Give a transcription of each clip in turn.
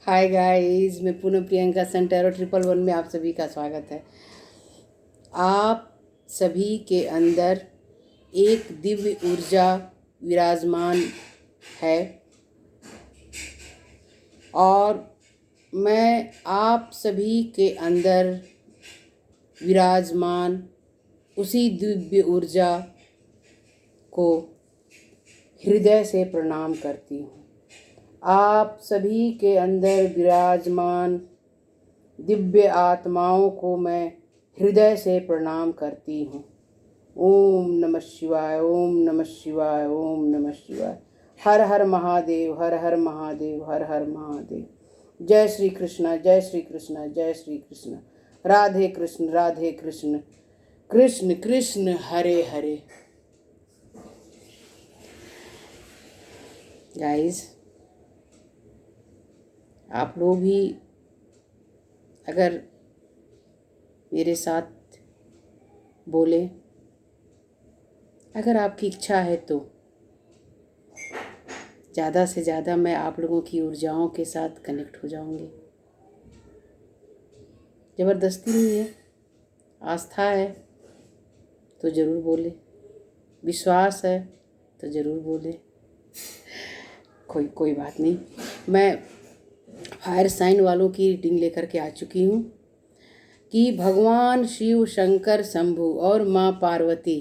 Hi guys, मैं पुनः प्रियंका सेंटेरो 111 में आप सभी का स्वागत है। आप सभी के अंदर एक दिव्य ऊर्जा विराजमान है और मैं आप सभी के अंदर विराजमान उसी दिव्य ऊर्जा को हृदय से प्रणाम करती हूँ। आप सभी के अंदर विराजमान दिव्य आत्माओं को मैं हृदय से प्रणाम करती हूँ। ओम नमः शिवाय, ओम नमः शिवाय, ओम नमः शिवाय। हर हर महादेव, हर हर महादेव, हर हर महादेव। जय श्री कृष्ण, जय श्री कृष्ण, जय श्री कृष्ण। राधे कृष्ण, राधे कृष्ण, कृष्ण कृष्ण हरे हरे। गाइस, आप लोग भी अगर मेरे साथ बोले, अगर आपकी इच्छा है तो ज़्यादा से ज़्यादा मैं आप लोगों की ऊर्जाओं के साथ कनेक्ट हो जाऊंगी। ज़बरदस्ती नहीं है, आस्था है तो ज़रूर बोले, विश्वास है तो ज़रूर बोले। कोई बात नहीं। मैं फायर साइन वालों की रीडिंग लेकर के आ चुकी हूँ कि भगवान शिव, शंकर, शंभु और माँ पार्वती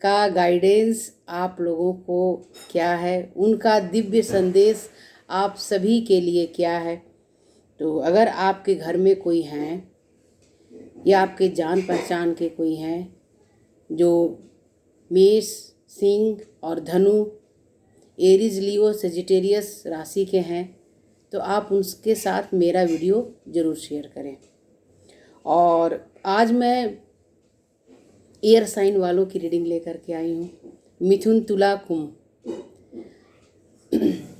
का गाइडेंस आप लोगों को क्या है, उनका दिव्य संदेश आप सभी के लिए क्या है। तो अगर आपके घर में कोई हैं या आपके जान पहचान के कोई हैं जो मेष, सिंह और धनु, एरीज, लियो, सेजिटेरियस राशि के हैं, तो आप उनके साथ मेरा वीडियो ज़रूर शेयर करें। और आज मैं एयर साइन वालों की रीडिंग लेकर के आई हूँ। मिथुन, तुला, कुंभ,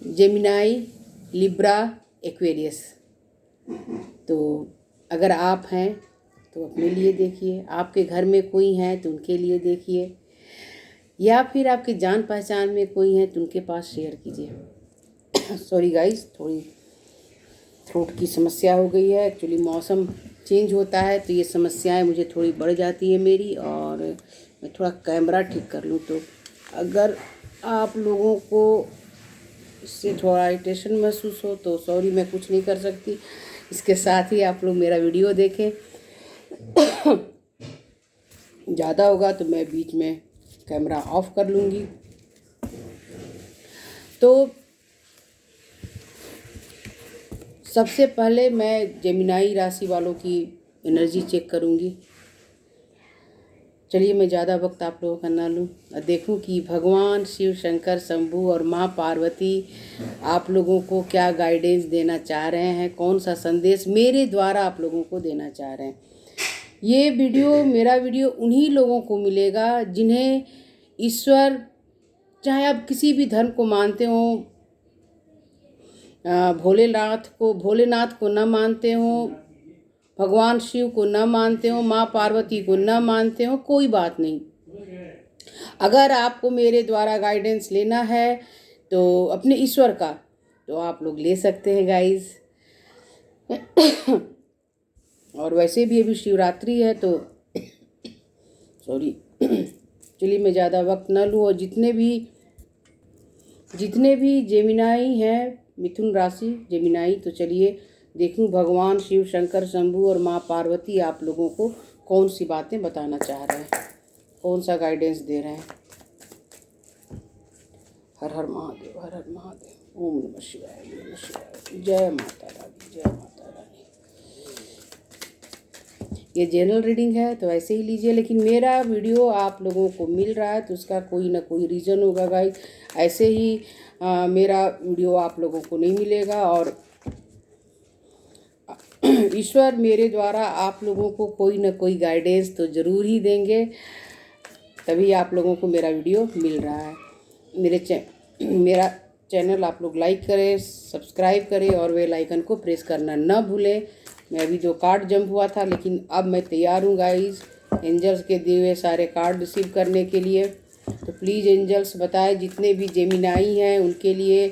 जेमिनाई, लिब्रा, एक्वेरियस। तो अगर आप हैं तो अपने लिए देखिए, आपके घर में कोई हैं तो उनके लिए देखिए, या फिर आपके जान पहचान में कोई हैं तो उनके पास शेयर कीजिए। सॉरी गाइस, थोड़ी थ्रोट की समस्या हो गई है। एक्चुअली मौसम चेंज होता है तो ये समस्याएं मुझे थोड़ी बढ़ जाती है मेरी, और मैं थोड़ा कैमरा ठीक कर लूँ। तो अगर आप लोगों को इससे थोड़ा इरिटेशन महसूस हो तो सॉरी, मैं कुछ नहीं कर सकती। इसके साथ ही आप लोग मेरा वीडियो देखें। ज़्यादा होगा तो मैं बीच में कैमरा ऑफ कर लूँगी। तो सबसे पहले मैं जेमिनाई राशि वालों की एनर्जी चेक करूँगी। चलिए, मैं ज़्यादा वक्त आप लोगों का ना लूँ और देखूँ कि भगवान शिव, शंकर, शंभु और माँ पार्वती आप लोगों को क्या गाइडेंस देना चाह रहे हैं, कौन सा संदेश मेरे द्वारा आप लोगों को देना चाह रहे हैं। ये वीडियो, मेरा वीडियो उन्हीं लोगों को मिलेगा जिन्हें ईश्वर, चाहे आप किसी भी धर्म को मानते हो, भोलेनाथ को न मानते हो, भगवान शिव को न मानते हो, माँ पार्वती को न मानते हो, कोई बात नहीं। अगर आपको मेरे द्वारा गाइडेंस लेना है तो अपने ईश्वर का, तो आप लोग ले सकते हैं गाइस। और वैसे भी अभी शिवरात्रि है तो सॉरी, चलिए मैं ज़्यादा वक्त न लूँ। और जितने भी जेमिनाई हैं, मिथुन राशि जेमिनाई, तो चलिए देखूं भगवान शिव, शंकर, शंभु और माँ पार्वती आप लोगों को कौन सी बातें बताना चाह रहे हैं, कौन सा गाइडेंस दे रहे हैं। हर हर महादेव, हर हर महादेव। ओम नमः शिवाय, ओम नमः शिवाय। जय माता रानी, जय माता रानी। ये जनरल रीडिंग है तो ऐसे ही लीजिए, लेकिन मेरा वीडियो आप लोगों को मिल रहा है तो उसका कोई ना कोई रीज़न होगा गाइस। ऐसे ही मेरा वीडियो आप लोगों को नहीं मिलेगा, और ईश्वर मेरे द्वारा आप लोगों को कोई ना कोई गाइडेंस तो ज़रूर ही देंगे, तभी आप लोगों को मेरा वीडियो मिल रहा है। मेरा चैनल आप लोग लाइक करें, सब्सक्राइब करें और बेल आइकन को प्रेस करना न भूलें। मैं अभी 2 कार्ड जंप हुआ था, लेकिन अब मैं तैयार हूँ गाइस एंजल्स के दिए हुए सारे कार्ड रिसीव करने के लिए। तो प्लीज़ एंजल्स बताएं, जितने भी जेमिनाई हैं उनके लिए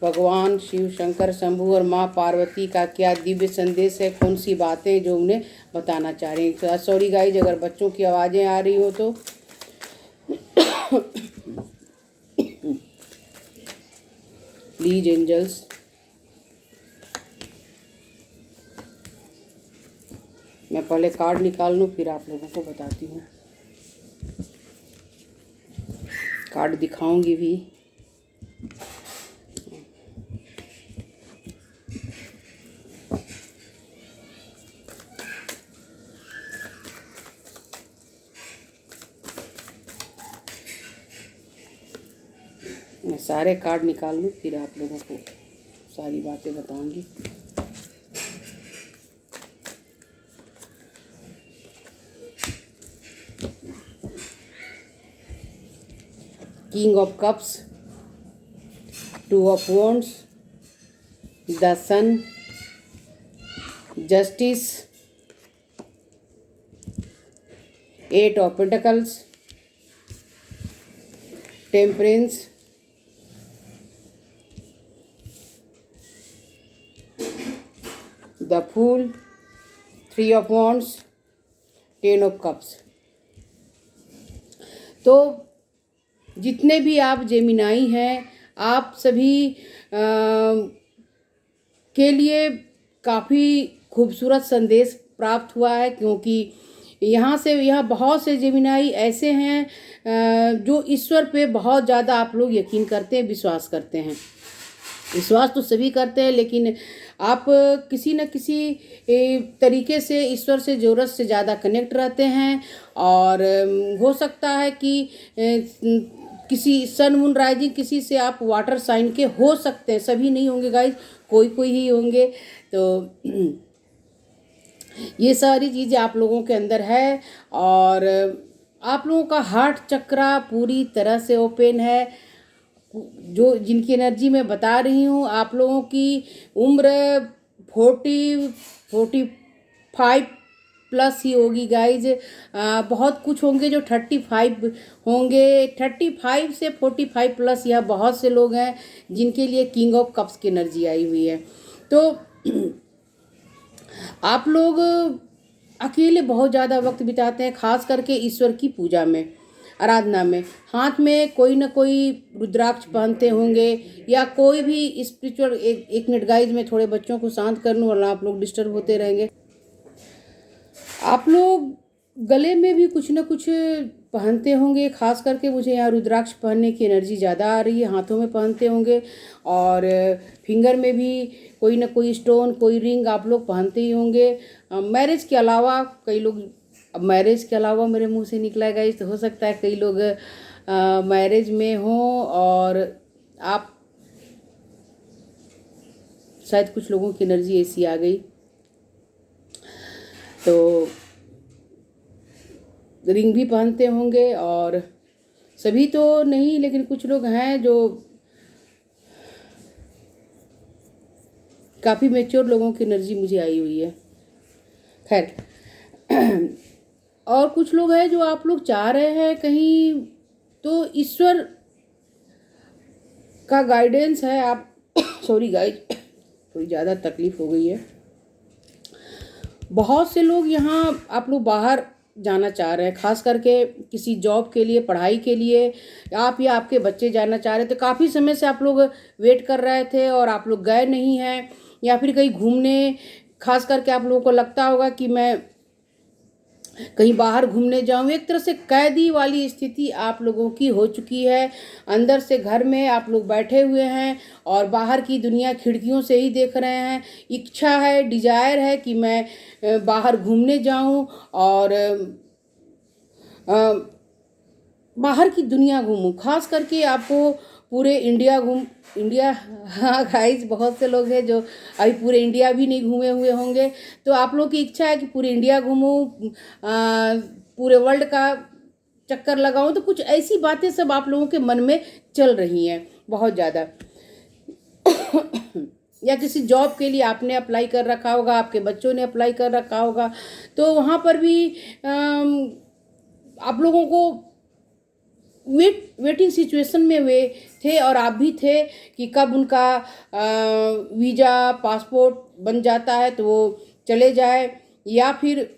भगवान शिव शंकर शंभु और माँ पार्वती का क्या दिव्य संदेश है, कौन सी बातें जो उन्हें बताना चाह रही हैं। सॉरी गाइज अगर बच्चों की आवाज़ें आ रही हो तो। प्लीज एंजल्स, मैं पहले कार्ड निकाल लूँ फिर आप लोगों को बताती हूँ। कार्ड दिखाऊंगी भी। मैं सारे कार्ड निकाल लूँ फिर आप लोगों को सारी बातें बताऊंगी। King of cups, two of wands, the sun, justice, eight of pentacles, temperance, the fool, three of wands, ten of cups. तो जितने भी आप जेमिनाई हैं, आप सभी के लिए काफ़ी खूबसूरत संदेश प्राप्त हुआ है, क्योंकि यहाँ बहुत से जेमिनाई ऐसे हैं जो ईश्वर पे बहुत ज़्यादा आप लोग यकीन करते हैं, विश्वास करते हैं। विश्वास तो सभी करते हैं, लेकिन आप किसी न किसी तरीके से ईश्वर से ज़रूरत से ज़्यादा कनेक्ट रहते हैं। और हो सकता है कि किसी सन मून राइजिंग किसी से आप वाटर साइन के हो सकते हैं, सभी नहीं होंगे गाइज, कोई कोई ही होंगे। तो ये सारी चीज़ें आप लोगों के अंदर है और आप लोगों का हार्ट चक्रा पूरी तरह से ओपन है। जो जिनकी एनर्जी मैं बता रही हूँ, आप लोगों की उम्र 45 प्लस ही होगी गाइज। बहुत कुछ होंगे जो 35 होंगे, 35 से 45 प्लस, यह बहुत से लोग हैं जिनके लिए किंग ऑफ कप्स की एनर्जी आई हुई है। तो आप लोग अकेले बहुत ज़्यादा वक्त बिताते हैं, खास करके ईश्वर की पूजा में, आराधना में। हाथ में कोई ना कोई रुद्राक्ष पहनते होंगे या कोई भी स्पिरिचुअल। एक मिनट गाइज, मैं थोड़े बच्चों को शांत कर लूँ वरना आप लोग डिस्टर्ब होते रहेंगे। आप लोग गले में भी कुछ ना कुछ पहनते होंगे, खास करके मुझे यहाँ रुद्राक्ष पहनने की एनर्जी ज़्यादा आ रही है। हाथों में पहनते होंगे और फिंगर में भी कोई ना कोई स्टोन, कोई रिंग आप लोग पहनते ही होंगे। मैरिज के अलावा कई लोग, अब मैरिज के अलावा मेरे मुंह से निकला है गाइस, तो हो सकता है कई लोग मैरिज में हों और आप शायद कुछ लोगों की एनर्जी ऐसी आ गई। तो रिंग भी पहनते होंगे और सभी तो नहीं, लेकिन कुछ लोग हैं जो काफ़ी मैच्योर लोगों की एनर्जी मुझे आई हुई है। खैर, और कुछ लोग हैं जो आप लोग चाह रहे हैं कहीं तो ईश्वर का गाइडेंस है। आप सॉरी गाइज, थोड़ी ज़्यादा तकलीफ हो गई है। बहुत से लोग यहाँ आप लोग बाहर जाना चाह रहे हैं, खास करके किसी जॉब के लिए, पढ़ाई के लिए, आप या आपके बच्चे जाना चाह रहे थे। काफ़ी समय से आप लोग वेट कर रहे थे और आप लोग गए नहीं हैं, या फिर कहीं घूमने, खास करके आप लोगों को लगता होगा कि मैं कहीं बाहर घूमने जाऊं। एक तरह से कैदी वाली स्थिति आप लोगों की हो चुकी है। अंदर से घर में आप लोग बैठे हुए हैं और बाहर की दुनिया खिड़कियों से ही देख रहे हैं। इच्छा है, डिजायर है कि मैं बाहर घूमने जाऊं और बाहर की दुनिया घूमूं। खास करके आपको पूरे इंडिया, हाँ गाइस, बहुत से लोग हैं जो अभी पूरे इंडिया भी नहीं घूमे हुए होंगे। तो आप लोग की इच्छा है कि पूरे इंडिया घूमूं, पूरे वर्ल्ड का चक्कर लगाऊं। तो कुछ ऐसी बातें सब आप लोगों के मन में चल रही हैं बहुत ज़्यादा। या किसी जॉब के लिए आपने अप्लाई कर रखा होगा, आपके बच्चों ने अप्लाई कर रखा होगा, तो वहाँ पर भी आप लोगों को वेटिंग सिचुएशन में वे थे और आप भी थे कि कब उनका वीज़ा पासपोर्ट बन जाता है तो वो चले जाए, या फिर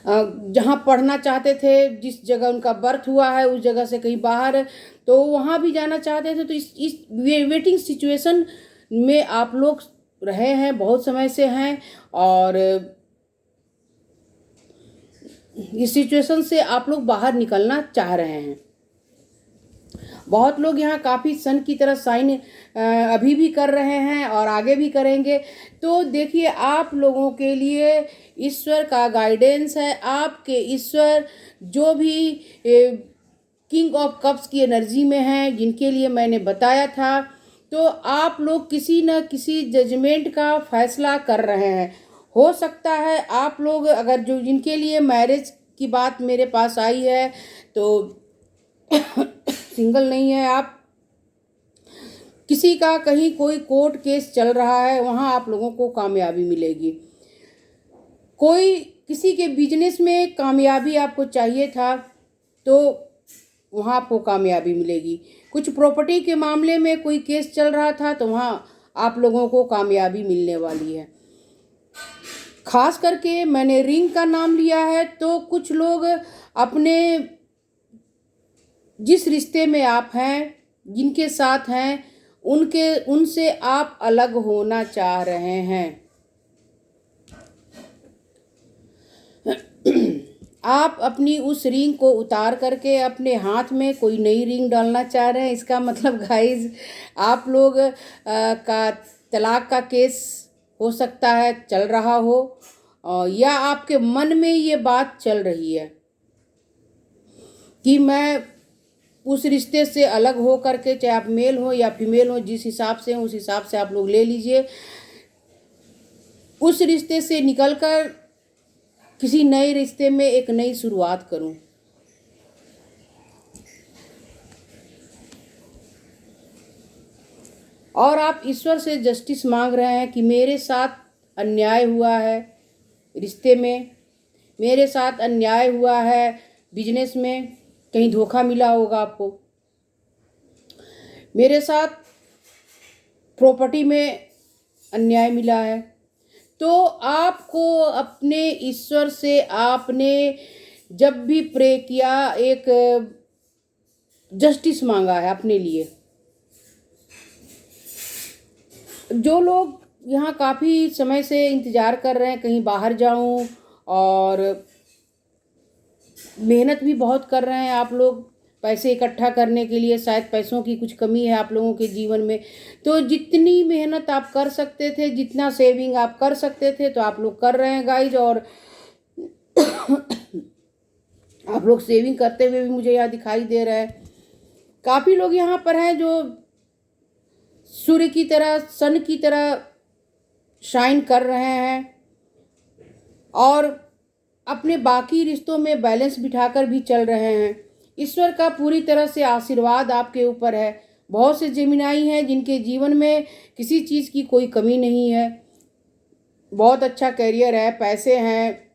जहाँ पढ़ना चाहते थे, जिस जगह उनका बर्थ हुआ है उस जगह से कहीं बाहर तो वहाँ भी जाना चाहते थे। तो इस वेटिंग सिचुएशन में आप लोग रहे हैं, बहुत समय से हैं, और इस सिचुएशन से आप लोग बाहर निकलना चाह रहे हैं। बहुत लोग यहाँ काफ़ी सन की तरह साइन अभी भी कर रहे हैं और आगे भी करेंगे। तो देखिए, आप लोगों के लिए ईश्वर का गाइडेंस है। आपके ईश्वर जो भी किंग ऑफ कप्स की एनर्जी में हैं, जिनके लिए मैंने बताया था, तो आप लोग किसी न किसी जजमेंट का फैसला कर रहे हैं। हो सकता है आप लोग, अगर जो जिनके लिए मैरिज की बात मेरे पास आई है, तो सिंगल नहीं है आप, किसी का कहीं कोई कोर्ट केस चल रहा है, वहाँ आप लोगों को कामयाबी मिलेगी। कोई किसी के बिजनेस में कामयाबी आपको चाहिए था तो वहाँ आपको कामयाबी मिलेगी। कुछ प्रॉपर्टी के मामले में कोई केस चल रहा था तो वहाँ आप लोगों को कामयाबी मिलने वाली है। खास करके मैंने रिंग का नाम लिया है, तो कुछ लोग अपने जिस रिश्ते में आप हैं, जिनके साथ हैं, उनसे आप अलग होना चाह रहे हैं। आप अपनी उस रिंग को उतार करके अपने हाथ में कोई नई रिंग डालना चाह रहे हैं। इसका मतलब गाइज, आप लोग का तलाक का केस हो सकता है चल रहा हो, या आपके मन में ये बात चल रही है कि मैं उस रिश्ते से अलग हो करके, चाहे आप मेल हो या फीमेल हो, जिस हिसाब से हो उस हिसाब से आप लोग ले लीजिए, उस रिश्ते से निकलकर किसी नए रिश्ते में एक नई शुरुआत करूं। और आप ईश्वर से जस्टिस मांग रहे हैं कि मेरे साथ अन्याय हुआ है रिश्ते में, मेरे साथ अन्याय हुआ है बिजनेस में, कहीं धोखा मिला होगा आपको, मेरे साथ प्रॉपर्टी में अन्याय मिला है। तो आपको अपने ईश्वर से आपने जब भी प्रे किया, एक जस्टिस मांगा है अपने लिए। जो लोग यहाँ काफ़ी समय से इंतज़ार कर रहे हैं कहीं बाहर जाऊं, और मेहनत भी बहुत कर रहे हैं आप लोग पैसे इकट्ठा करने के लिए, शायद पैसों की कुछ कमी है आप लोगों के जीवन में, तो जितनी मेहनत आप कर सकते थे, जितना सेविंग आप कर सकते थे, तो आप लोग कर रहे हैं गाइज। और आप लोग सेविंग करते हुए भी मुझे यहाँ दिखाई दे रहा है। काफ़ी लोग यहाँ पर हैं जो सूर्य की तरह, सन की तरह शाइन कर रहे हैं, और अपने बाकी रिश्तों में बैलेंस बिठाकर भी चल रहे हैं। ईश्वर का पूरी तरह से आशीर्वाद आपके ऊपर है। बहुत से जेमिनाई हैं जिनके जीवन में किसी चीज़ की कोई कमी नहीं है, बहुत अच्छा करियर है, पैसे हैं,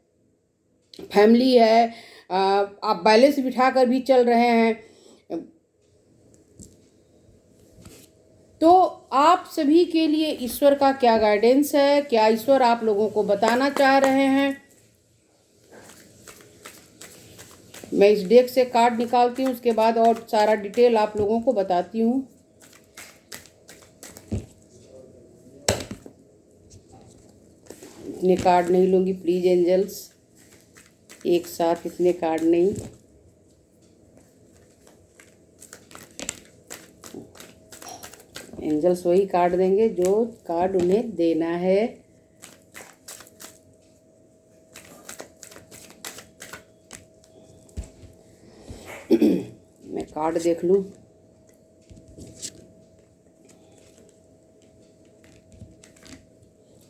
फैमिली है, आप बैलेंस बिठाकर भी चल रहे हैं। तो आप सभी के लिए ईश्वर का क्या गाइडेंस है, क्या ईश्वर आप लोगों को बताना चाह रहे हैं? मैं इस डेक से कार्ड निकालती हूँ, उसके बाद और सारा डिटेल आप लोगों को बताती हूँ। इतने कार्ड नहीं लूँगी प्लीज़ एंजल्स, एक साथ इतने कार्ड नहीं। एंजल्स वही कार्ड देंगे जो कार्ड उन्हें देना है। मैं कार्ड देख लूं।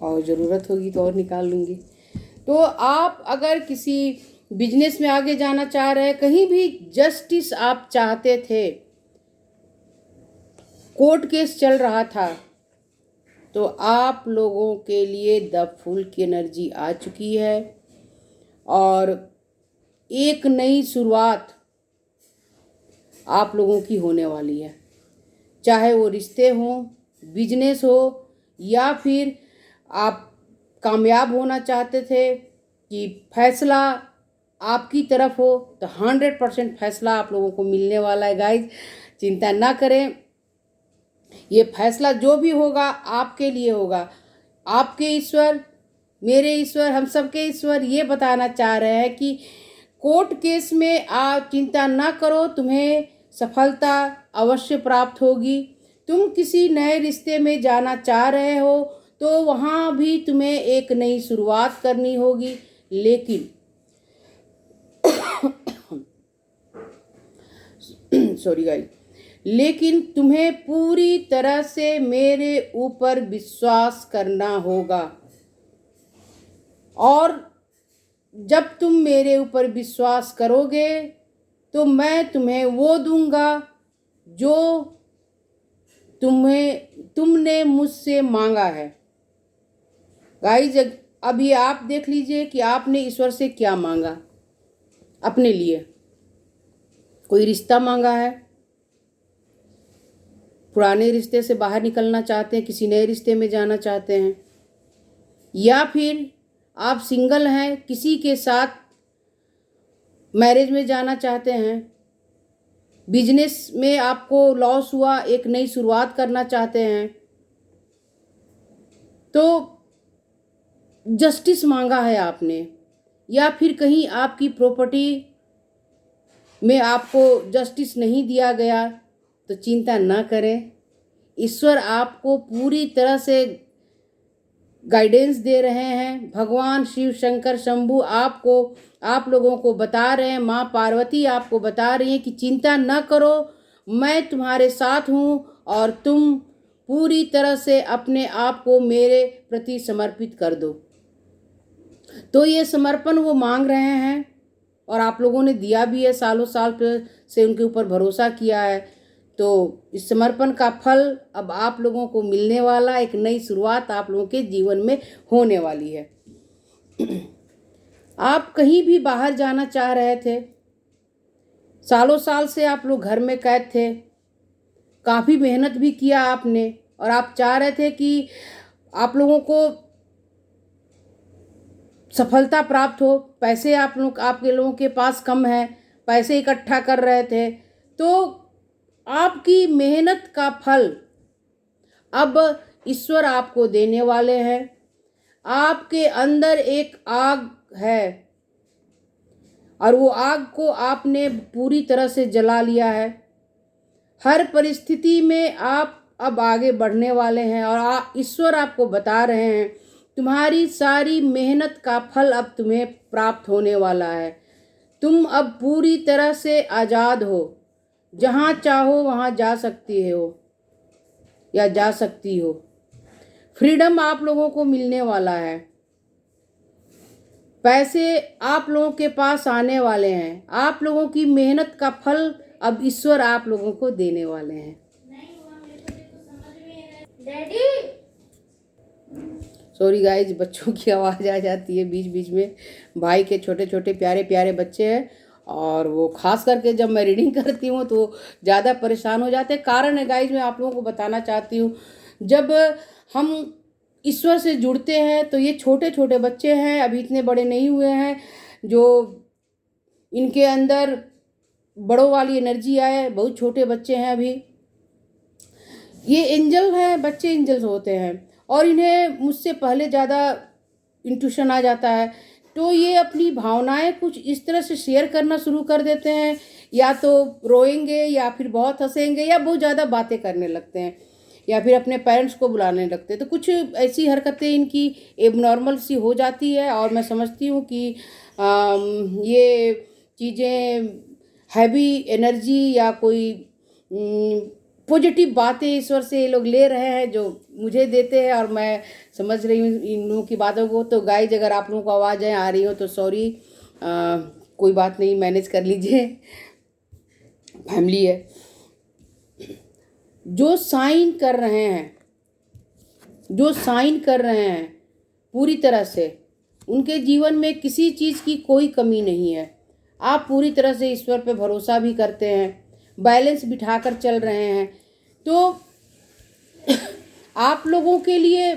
और ज़रूरत होगी तो और निकाल लूँगी। तो आप अगर किसी बिजनेस में आगे जाना चाह रहे हैं, कहीं भी जस्टिस आप चाहते थे, कोर्ट केस चल रहा था, तो आप लोगों के लिए द फूल की एनर्जी आ चुकी है, और एक नई शुरुआत आप लोगों की होने वाली है। चाहे वो रिश्ते हों, बिजनेस हो, या फिर आप कामयाब होना चाहते थे कि फैसला आपकी तरफ हो, तो 100% फैसला आप लोगों को मिलने वाला है गाइज। चिंता ना करें, ये फैसला जो भी होगा आपके लिए होगा। आपके ईश्वर, मेरे ईश्वर, हम सबके ईश्वर ये बताना चाह रहे हैं कि कोर्ट केस में आप चिंता ना करो, तुम्हें सफलता अवश्य प्राप्त होगी। तुम किसी नए रिश्ते में जाना चाह रहे हो तो वहाँ भी तुम्हें एक नई शुरुआत करनी होगी, लेकिन सॉरी गाइस, लेकिन तुम्हें पूरी तरह से मेरे ऊपर विश्वास करना होगा। और जब तुम मेरे ऊपर विश्वास करोगे तो मैं तुम्हें वो दूंगा जो तुमने मुझसे मांगा है। गाइस, अभी आप देख लीजिए कि आपने ईश्वर से क्या मांगा अपने लिए। कोई रिश्ता मांगा है, पुराने रिश्ते से बाहर निकलना चाहते हैं, किसी नए रिश्ते में जाना चाहते हैं, या फिर आप सिंगल हैं, किसी के साथ मैरिज में जाना चाहते हैं, बिजनेस में आपको लॉस हुआ, एक नई शुरुआत करना चाहते हैं, तो जस्टिस मांगा है आपने, या फिर कहीं आपकी प्रॉपर्टी में आपको जस्टिस नहीं दिया गया, तो चिंता ना करें। ईश्वर आपको पूरी तरह से गाइडेंस दे रहे हैं। भगवान शिव शंकर शंभु आप लोगों को बता रहे हैं, माँ पार्वती आपको बता रही हैं कि चिंता न करो, मैं तुम्हारे साथ हूँ और तुम पूरी तरह से अपने आप को मेरे प्रति समर्पित कर दो। तो ये समर्पण वो मांग रहे हैं और आप लोगों ने दिया भी है, सालों साल से उनके ऊपर भरोसा किया है। तो इस समर्पण का फल अब आप लोगों को मिलने वाला, एक नई शुरुआत आप लोगों के जीवन में होने वाली है। आप कहीं भी बाहर जाना चाह रहे थे, सालों साल से आप लोग घर में कैद थे, काफ़ी मेहनत भी किया आपने, और आप चाह रहे थे कि आप लोगों को सफलता प्राप्त हो। पैसे आपके लोगों के पास कम है, पैसे इकट्ठा कर रहे थे, तो आपकी मेहनत का फल अब ईश्वर आपको देने वाले हैं। आपके अंदर एक आग है और वो आग को आपने पूरी तरह से जला लिया है। हर परिस्थिति में आप अब आगे बढ़ने वाले हैं और ईश्वर आपको बता रहे हैं तुम्हारी सारी मेहनत का फल अब तुम्हें प्राप्त होने वाला है। तुम अब पूरी तरह से आज़ाद हो, जहाँ चाहो वहाँ जा सकती हो या जा सकती हो। फ्रीडम आप लोगों को मिलने वाला है, पैसे आप लोगों के पास आने वाले हैं, आप लोगों की मेहनत का फल अब ईश्वर आप लोगों को देने वाले हैं। डैडी, सॉरी गाइज, बच्चों की आवाज़ आ जाती है बीच बीच में। भाई के छोटे छोटे प्यारे प्यारे बच्चे हैं और वो खास करके जब मैं रीडिंग करती हूँ तो ज़्यादा परेशान हो जाते हैं। कारण है गाइज, मैं आप लोगों को बताना चाहती हूँ, जब हम ईश्वर से जुड़ते हैं तो ये छोटे छोटे बच्चे हैं, अभी इतने बड़े नहीं हुए हैं, जो इनके अंदर बड़ों वाली एनर्जी आए, बहुत छोटे बच्चे हैं अभी। ये एंजल हैं, बच्चे एंजल्स होते हैं और इन्हें मुझसे पहले ज़्यादा इंट्यूशन आ जाता है, तो ये अपनी भावनाएं कुछ इस तरह से शेयर करना शुरू कर देते हैं, या तो रोएंगे या फिर बहुत हंसेंगे या बहुत ज़्यादा बातें करने लगते हैं या फिर अपने पेरेंट्स को बुलाने लगते हैं। तो कुछ ऐसी हरकतें इनकी एबनॉर्मल सी हो जाती है और मैं समझती हूँ कि ये चीज़ें हैवी एनर्जी या कोई पॉजिटिव बातें ईश्वर से ये लोग ले रहे हैं जो मुझे देते हैं और मैं समझ रही हूँ इन लोगों की बातों को। तो गाइज, अगर आप लोगों को आवाज़ें आ रही हो तो सॉरी, कोई बात नहीं, मैनेज कर लीजिए, फैमिली है। जो साइन कर रहे हैं पूरी तरह से, उनके जीवन में किसी चीज़ की कोई कमी नहीं है। आप पूरी तरह से ईश्वर पे भरोसा भी करते हैं, बैलेंस बिठाकर चल रहे हैं। तो आप लोगों के लिए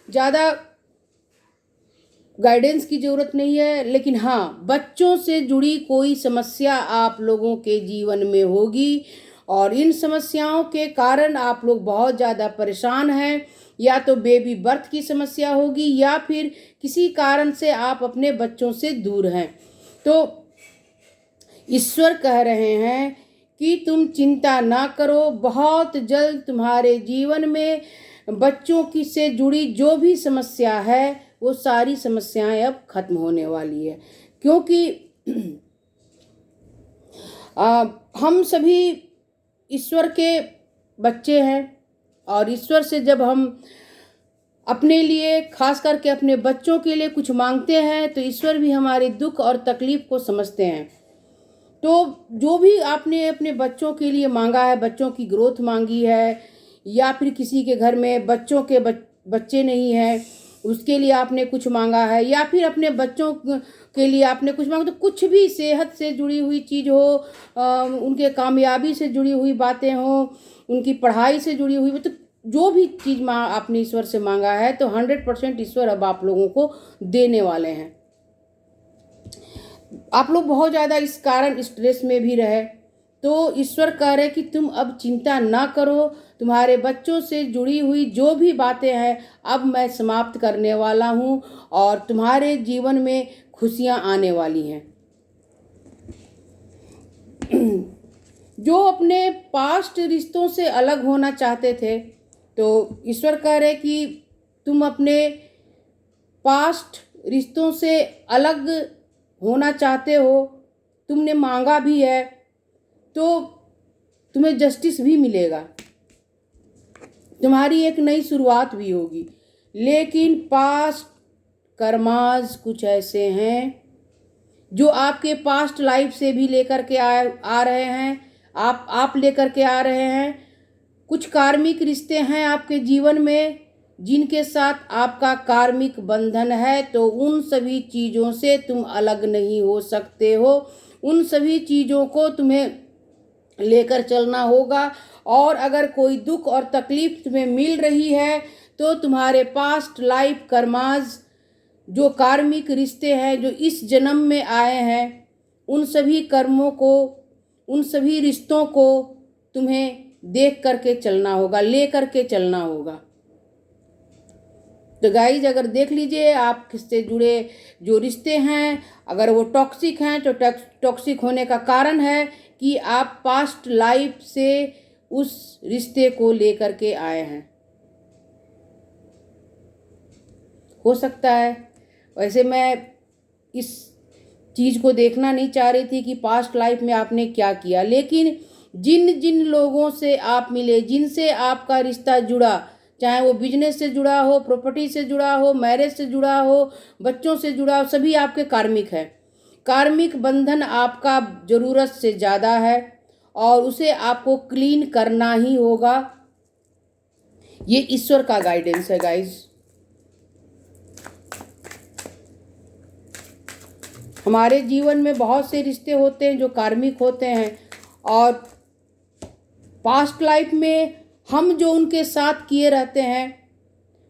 ज़्यादा गाइडेंस की ज़रूरत नहीं है, लेकिन हाँ, बच्चों से जुड़ी कोई समस्या आप लोगों के जीवन में होगी और इन समस्याओं के कारण आप लोग बहुत ज़्यादा परेशान हैं। या तो बेबी बर्थ की समस्या होगी या फिर किसी कारण से आप अपने बच्चों से दूर हैं। तो ईश्वर कह रहे हैं कि तुम चिंता ना करो, बहुत जल्द तुम्हारे जीवन में बच्चों की से जुड़ी जो भी समस्या है वो सारी समस्याएं अब खत्म होने वाली है। क्योंकि हम सभी ईश्वर के बच्चे हैं और ईश्वर से जब हम अपने लिए, खास करके अपने बच्चों के लिए कुछ मांगते हैं तो ईश्वर भी हमारे दुख और तकलीफ को समझते हैं। तो जो भी आपने अपने बच्चों के लिए मांगा है, बच्चों की ग्रोथ मांगी है या फिर किसी के घर में बच्चों के बच्चे नहीं हैं उसके लिए आपने कुछ मांगा है या फिर अपने बच्चों के लिए आपने कुछ मांगा, तो कुछ भी सेहत से जुड़ी हुई चीज़ हो, उनके कामयाबी से जुड़ी हुई बातें हो, उनकी पढ़ाई से जुड़ी हुई, तो जो भी चीज़ आपने ईश्वर से मांगा है तो 100% ईश्वर अब आप लोगों को देने वाले हैं। आप लोग बहुत ज़्यादा इस कारण स्ट्रेस में भी रहे तो ईश्वर कह रहे कि तुम अब चिंता ना करो, तुम्हारे बच्चों से जुड़ी हुई जो भी बातें हैं अब मैं समाप्त करने वाला हूँ और तुम्हारे जीवन में खुशियाँ आने वाली हैं। जो अपने पास्ट रिश्तों से अलग होना चाहते थे तो ईश्वर कह रहे कि तुम अपने पास्ट रिश्तों से अलग होना चाहते हो, तुमने मांगा भी है तो तुम्हें जस्टिस भी मिलेगा, तुम्हारी एक नई शुरुआत भी होगी। लेकिन पास्ट कर्मास कुछ ऐसे हैं जो आपके पास्ट लाइफ से भी लेकर के आ रहे हैं, आप लेकर के आ रहे हैं। कुछ कार्मिक रिश्ते हैं आपके जीवन में जिनके साथ आपका कार्मिक बंधन है, तो उन सभी चीज़ों से तुम अलग नहीं हो सकते हो। उन सभी चीज़ों को तुम्हें लेकर चलना होगा और अगर कोई दुख और तकलीफ तुम्हें मिल रही है तो तुम्हारे पास्ट लाइफ कर्मास, जो कार्मिक रिश्ते हैं जो इस जन्म में आए हैं, उन सभी कर्मों को, उन सभी रिश्तों को तुम्हें देख करके चलना होगा, ले करके चलना होगा। तो गाइज, अगर देख लीजिए आप किससे जुड़े जो रिश्ते हैं, अगर वो टॉक्सिक हैं तो टॉक्सिक होने का कारण है कि आप पास्ट लाइफ से उस रिश्ते को लेकर के आए हैं। हो सकता है, वैसे मैं इस चीज़ को देखना नहीं चाह रही थी कि पास्ट लाइफ में आपने क्या किया, लेकिन जिन जिन लोगों से आप मिले, जिनसे आपका रिश्ता जुड़ा, चाहे वो बिजनेस से जुड़ा हो, प्रॉपर्टी से जुड़ा हो, मैरिज से जुड़ा हो, बच्चों से जुड़ा हो, सभी आपके कार्मिक है। कार्मिक बंधन आपका ज़रूरत से ज़्यादा है और उसे आपको क्लीन करना ही होगा। ये ईश्वर का गाइडेंस है गाइज। हमारे जीवन में बहुत से रिश्ते होते हैं जो कार्मिक होते हैं और पास्ट लाइफ में हम जो उनके साथ किए रहते हैं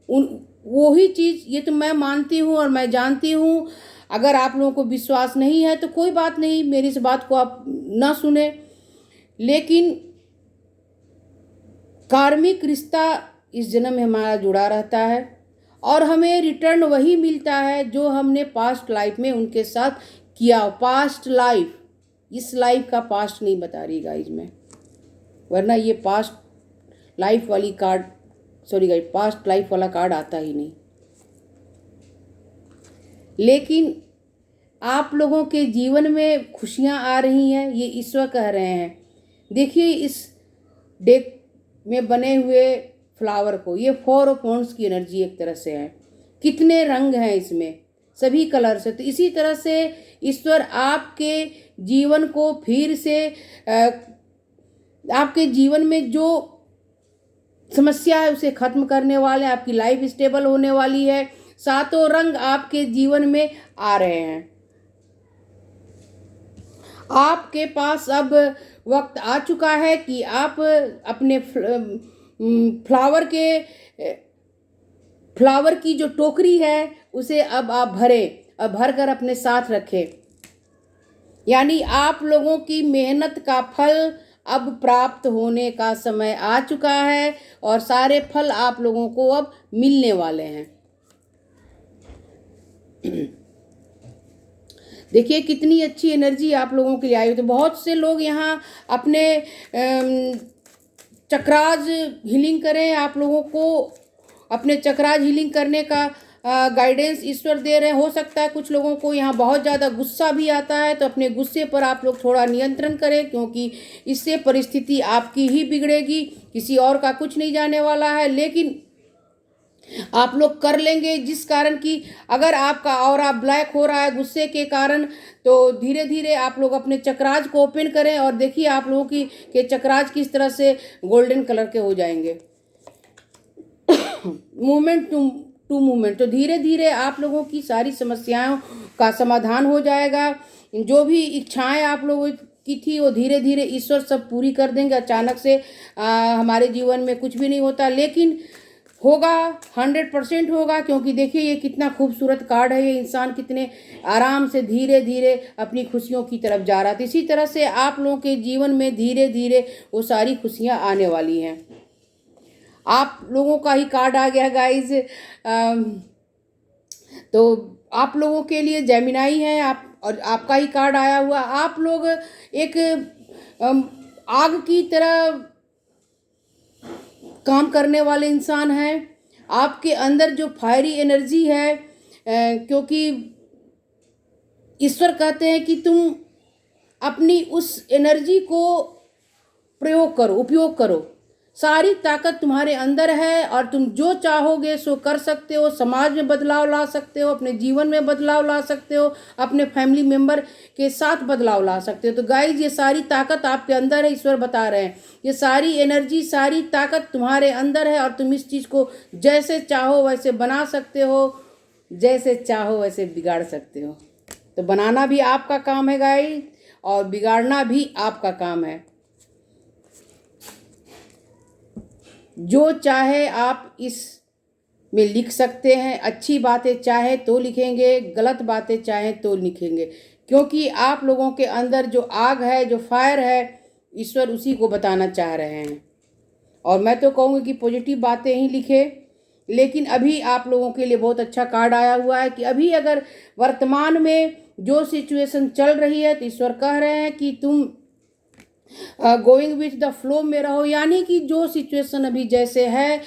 वही चीज़, ये तो मैं मानती हूँ और मैं जानती हूँ। अगर आप लोगों को विश्वास नहीं है तो कोई बात नहीं, मेरी इस बात को आप ना सुने, लेकिन कार्मिक रिश्ता इस जन्म में हमारा जुड़ा रहता है और हमें रिटर्न वही मिलता है जो हमने पास्ट लाइफ में उनके साथ किया। पास्ट लाइफ, इस लाइफ का पास्ट नहीं बता रही गाइज मैं, वरना ये पास्ट लाइफ वाली card, sorry guys, past life वाला कार्ड आता ही नहीं। लेकिन आप लोगों के जीवन में खुशियां आ रही हैं, ये ईश्वर कह रहे हैं। देखिए इस डेक में बने हुए फ्लावर को, ये 4 ऑफ वांड्स की एनर्जी एक तरह से है। कितने रंग हैं इसमें, सभी कलर से। तो इसी तरह से ईश्वर आपके जीवन को फिर से आपके जीवन में जो समस्या है उसे खत्म करने वाले, आपकी लाइफ स्टेबल होने वाली है। 7 रंग आपके जीवन में आ रहे हैं। आपके पास अब वक्त आ चुका है कि आप अपने फ्लावर की जो टोकरी है उसे अब आप भर कर अपने साथ रखें। यानी आप लोगों की मेहनत का फल अब प्राप्त होने का समय आ चुका है और सारे फल आप लोगों को अब मिलने वाले हैं। देखिए कितनी अच्छी एनर्जी आप लोगों के लिए आई। तो बहुत से लोग यहाँ अपने चक्राज हीलिंग करें। आप लोगों को अपने चक्राज हीलिंग करने का गाइडेंस ईश्वर दे रहे हैं। हो सकता है कुछ लोगों को यहाँ बहुत ज़्यादा गुस्सा भी आता है, तो अपने गुस्से पर आप लोग थोड़ा नियंत्रण करें, क्योंकि इससे परिस्थिति आपकी ही बिगड़ेगी, किसी और का कुछ नहीं जाने वाला है। लेकिन आप लोग कर लेंगे, जिस कारण कि अगर आपका ऑरा ब्लैक हो रहा है गुस्से के कारण, तो धीरे धीरे आप लोग अपने चक्राज को ओपन करें और देखिए आप लोगों की के चक्राज किस तरह से गोल्डन कलर के हो जाएंगे। मूवमेंट टू मूवमेंट, तो धीरे धीरे आप लोगों की सारी समस्याओं का समाधान हो जाएगा। जो भी इच्छाएं आप लोगों की थी वो धीरे धीरे ईश्वर सब पूरी कर देंगे। अचानक से हमारे जीवन में कुछ भी नहीं होता, लेकिन होगा, 100% होगा। क्योंकि देखिए ये कितना खूबसूरत कार्ड है, ये इंसान कितने आराम से धीरे धीरे अपनी खुशियों की तरफ जा रहा था। इसी तरह से आप लोगों के जीवन में धीरे धीरे वो सारी खुशियां आने वाली हैं। आप लोगों का ही कार्ड आ गया गाइज। तो आप लोगों के लिए जेमिनाई है आप, और आपका ही कार्ड आया हुआ। आप लोग एक आग की तरह काम करने वाले इंसान हैं। आपके अंदर जो फायरी एनर्जी है, क्योंकि ईश्वर कहते हैं कि तुम अपनी उस एनर्जी को उपयोग करो। सारी ताकत तुम्हारे अंदर है और तुम जो चाहोगे सो कर सकते हो। समाज में बदलाव ला सकते हो, अपने जीवन में बदलाव ला सकते हो, अपने फैमिली मेंबर के साथ बदलाव ला सकते हो। तो गाइज ये सारी ताकत आपके अंदर है, ईश्वर बता रहे हैं। ये सारी एनर्जी, सारी ताकत तुम्हारे अंदर है और तुम इस चीज़ को जैसे चाहो वैसे बना सकते हो, जैसे चाहो वैसे बिगाड़ सकते हो। तो बनाना भी आपका काम है गाइज, और बिगाड़ना भी आपका काम है। जो चाहे आप इस में लिख सकते हैं। अच्छी बातें चाहे तो लिखेंगे, गलत बातें चाहे तो लिखेंगे, क्योंकि आप लोगों के अंदर जो आग है, जो फायर है, ईश्वर उसी को बताना चाह रहे हैं। और मैं तो कहूँगी कि पॉजिटिव बातें ही लिखें। लेकिन अभी आप लोगों के लिए बहुत अच्छा कार्ड आया हुआ है कि अभी अगर वर्तमान में जो सिचुएशन चल रही है, तो ईश्वर कह रहे हैं कि तुम गोइंग विथ द फ्लो में रहो। यानी कि जो सिचुएशन अभी जैसे है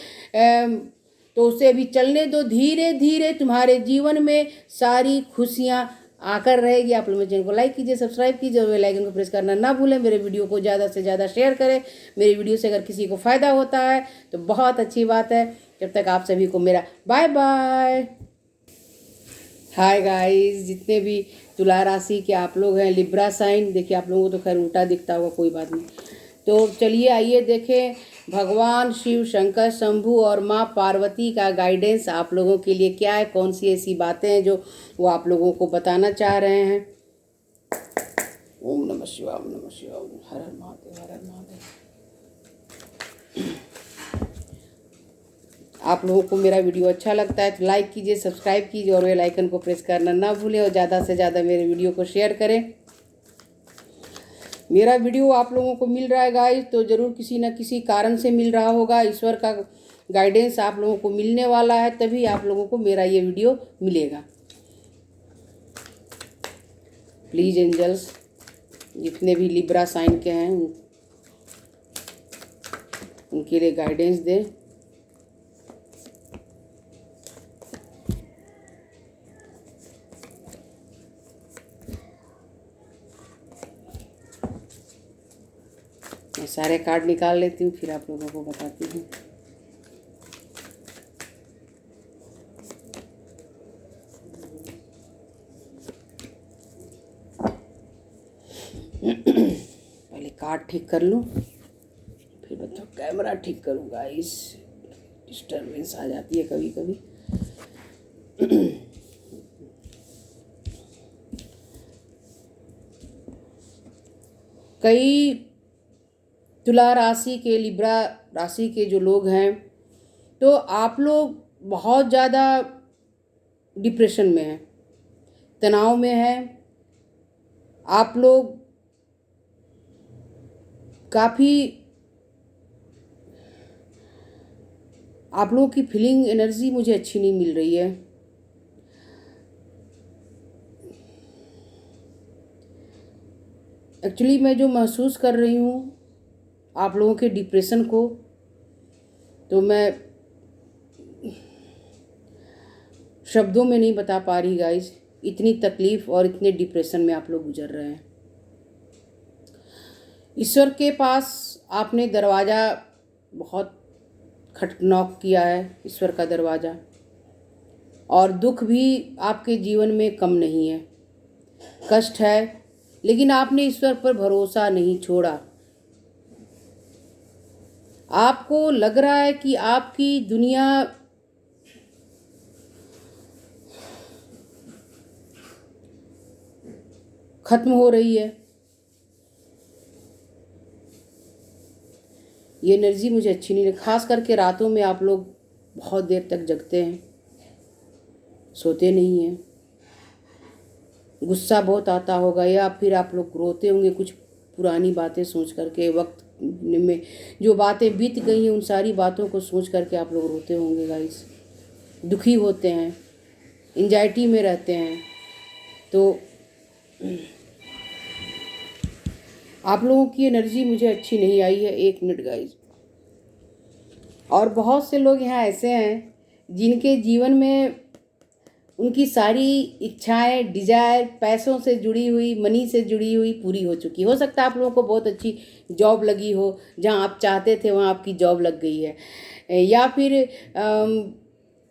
तो उसे अभी चलने दो। धीरे धीरे तुम्हारे जीवन में सारी खुशियाँ आकर रहेगी। आप लोग मेरे चैनल को लाइक कीजिए, सब्सक्राइब कीजिए और बेल आइकन को प्रेस करना ना भूलें। मेरे वीडियो को ज़्यादा से ज़्यादा शेयर करें। मेरी वीडियो से अगर किसी को फ़ायदा होता है तो बहुत अच्छी बात है। जब तक आप सभी को मेरा बाय बाय। हाय गाइस, जितने भी तुला राशि के आप लोग हैं, लिब्रा साइन, देखिए आप लोगों को तो खैर उल्टा दिखता होगा, कोई बात नहीं। तो चलिए आइए देखें भगवान शिव शंकर शंभु और माँ पार्वती का गाइडेंस आप लोगों के लिए क्या है। कौन सी ऐसी बातें हैं जो वो आप लोगों को बताना चाह रहे हैं। ओम नमः शिवाय, ओम नमः शिवाय, हर हर महादेव, हर हर महादेव। आप लोगों को मेरा वीडियो अच्छा लगता है तो लाइक कीजिए, सब्सक्राइब कीजिए और बेल आइकन को प्रेस करना ना भूलें, और ज़्यादा से ज़्यादा मेरे वीडियो को शेयर करें। मेरा वीडियो आप लोगों को मिल रहा है गाइस, तो ज़रूर किसी न किसी कारण से मिल रहा होगा। ईश्वर का गाइडेंस आप लोगों को मिलने वाला है, तभी आप लोगों को मेरा ये वीडियो मिलेगा। प्लीज़ एंजल्स, जितने भी लिब्रा साइन के हैं उनके लिए गाइडेंस दें। मैं सारे कार्ड निकाल लेती हूँ, फिर आप लोगों को बताती हूँ। पहले कार्ड ठीक कर लूँ, फिर बताओ कैमरा ठीक करूँगा। इस डिस्टर्बेंस आ जाती है कभी कभी। कई तुला राशि के, लिब्रा राशि के जो लोग हैं, तो आप लोग बहुत ज़्यादा डिप्रेशन में हैं, तनाव में हैं। आप लोग काफ़ी, आप लोगों की फीलिंग एनर्जी मुझे अच्छी नहीं मिल रही है। एक्चुअली मैं जो महसूस कर रही हूँ आप लोगों के डिप्रेशन को, तो मैं शब्दों में नहीं बता पा रही गाइस। इतनी तकलीफ़ और इतने डिप्रेशन में आप लोग गुजर रहे हैं। ईश्वर के पास आपने दरवाज़ा बहुत नॉक किया है, ईश्वर का दरवाज़ा, और दुख भी आपके जीवन में कम नहीं है, कष्ट है, लेकिन आपने ईश्वर पर भरोसा नहीं छोड़ा। आपको लग रहा है कि आपकी दुनिया खत्म हो रही है। ये एनर्जी मुझे अच्छी नहीं लगी। खास करके रातों में आप लोग बहुत देर तक जगते हैं, सोते नहीं हैं, गुस्सा बहुत आता होगा, या फिर आप लोग रोते होंगे कुछ पुरानी बातें सोच करके, वक्त में जो बातें बीत गई हैं उन सारी बातों को सोच करके आप लोग रोते होंगे गाइस, दुखी होते हैं, एंजाइटी में रहते हैं। तो आप लोगों की एनर्जी मुझे अच्छी नहीं आई है। 1 मिनट गाइस। और बहुत से लोग यहाँ ऐसे हैं जिनके जीवन में उनकी सारी इच्छाएं, डिजायर पैसों से जुड़ी हुई, मनी से जुड़ी हुई पूरी हो चुकी। हो सकता है आप लोगों को बहुत अच्छी जॉब लगी हो, जहाँ आप चाहते थे वहाँ आपकी जॉब लग गई है, या फिर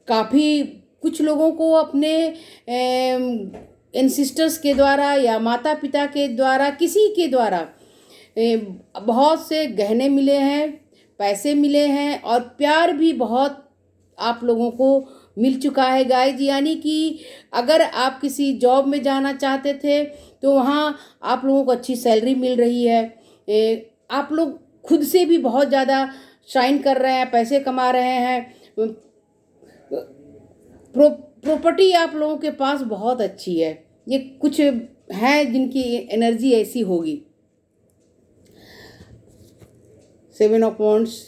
काफ़ी कुछ लोगों को अपने एंसिस्टर्स के द्वारा या माता पिता के द्वारा, किसी के द्वारा बहुत से गहने मिले हैं, पैसे मिले हैं, और प्यार भी बहुत आप लोगों को मिल चुका है गाइज। यानी कि अगर आप किसी जॉब में जाना चाहते थे तो वहाँ आप लोगों को अच्छी सैलरी मिल रही है, आप लोग खुद से भी बहुत ज़्यादा शाइन कर रहे हैं, पैसे कमा रहे हैं, प्रॉपर्टी आप लोगों के पास बहुत अच्छी है। ये कुछ हैं जिनकी एनर्जी ऐसी होगी। 7 ऑफ वॉन्ड्स।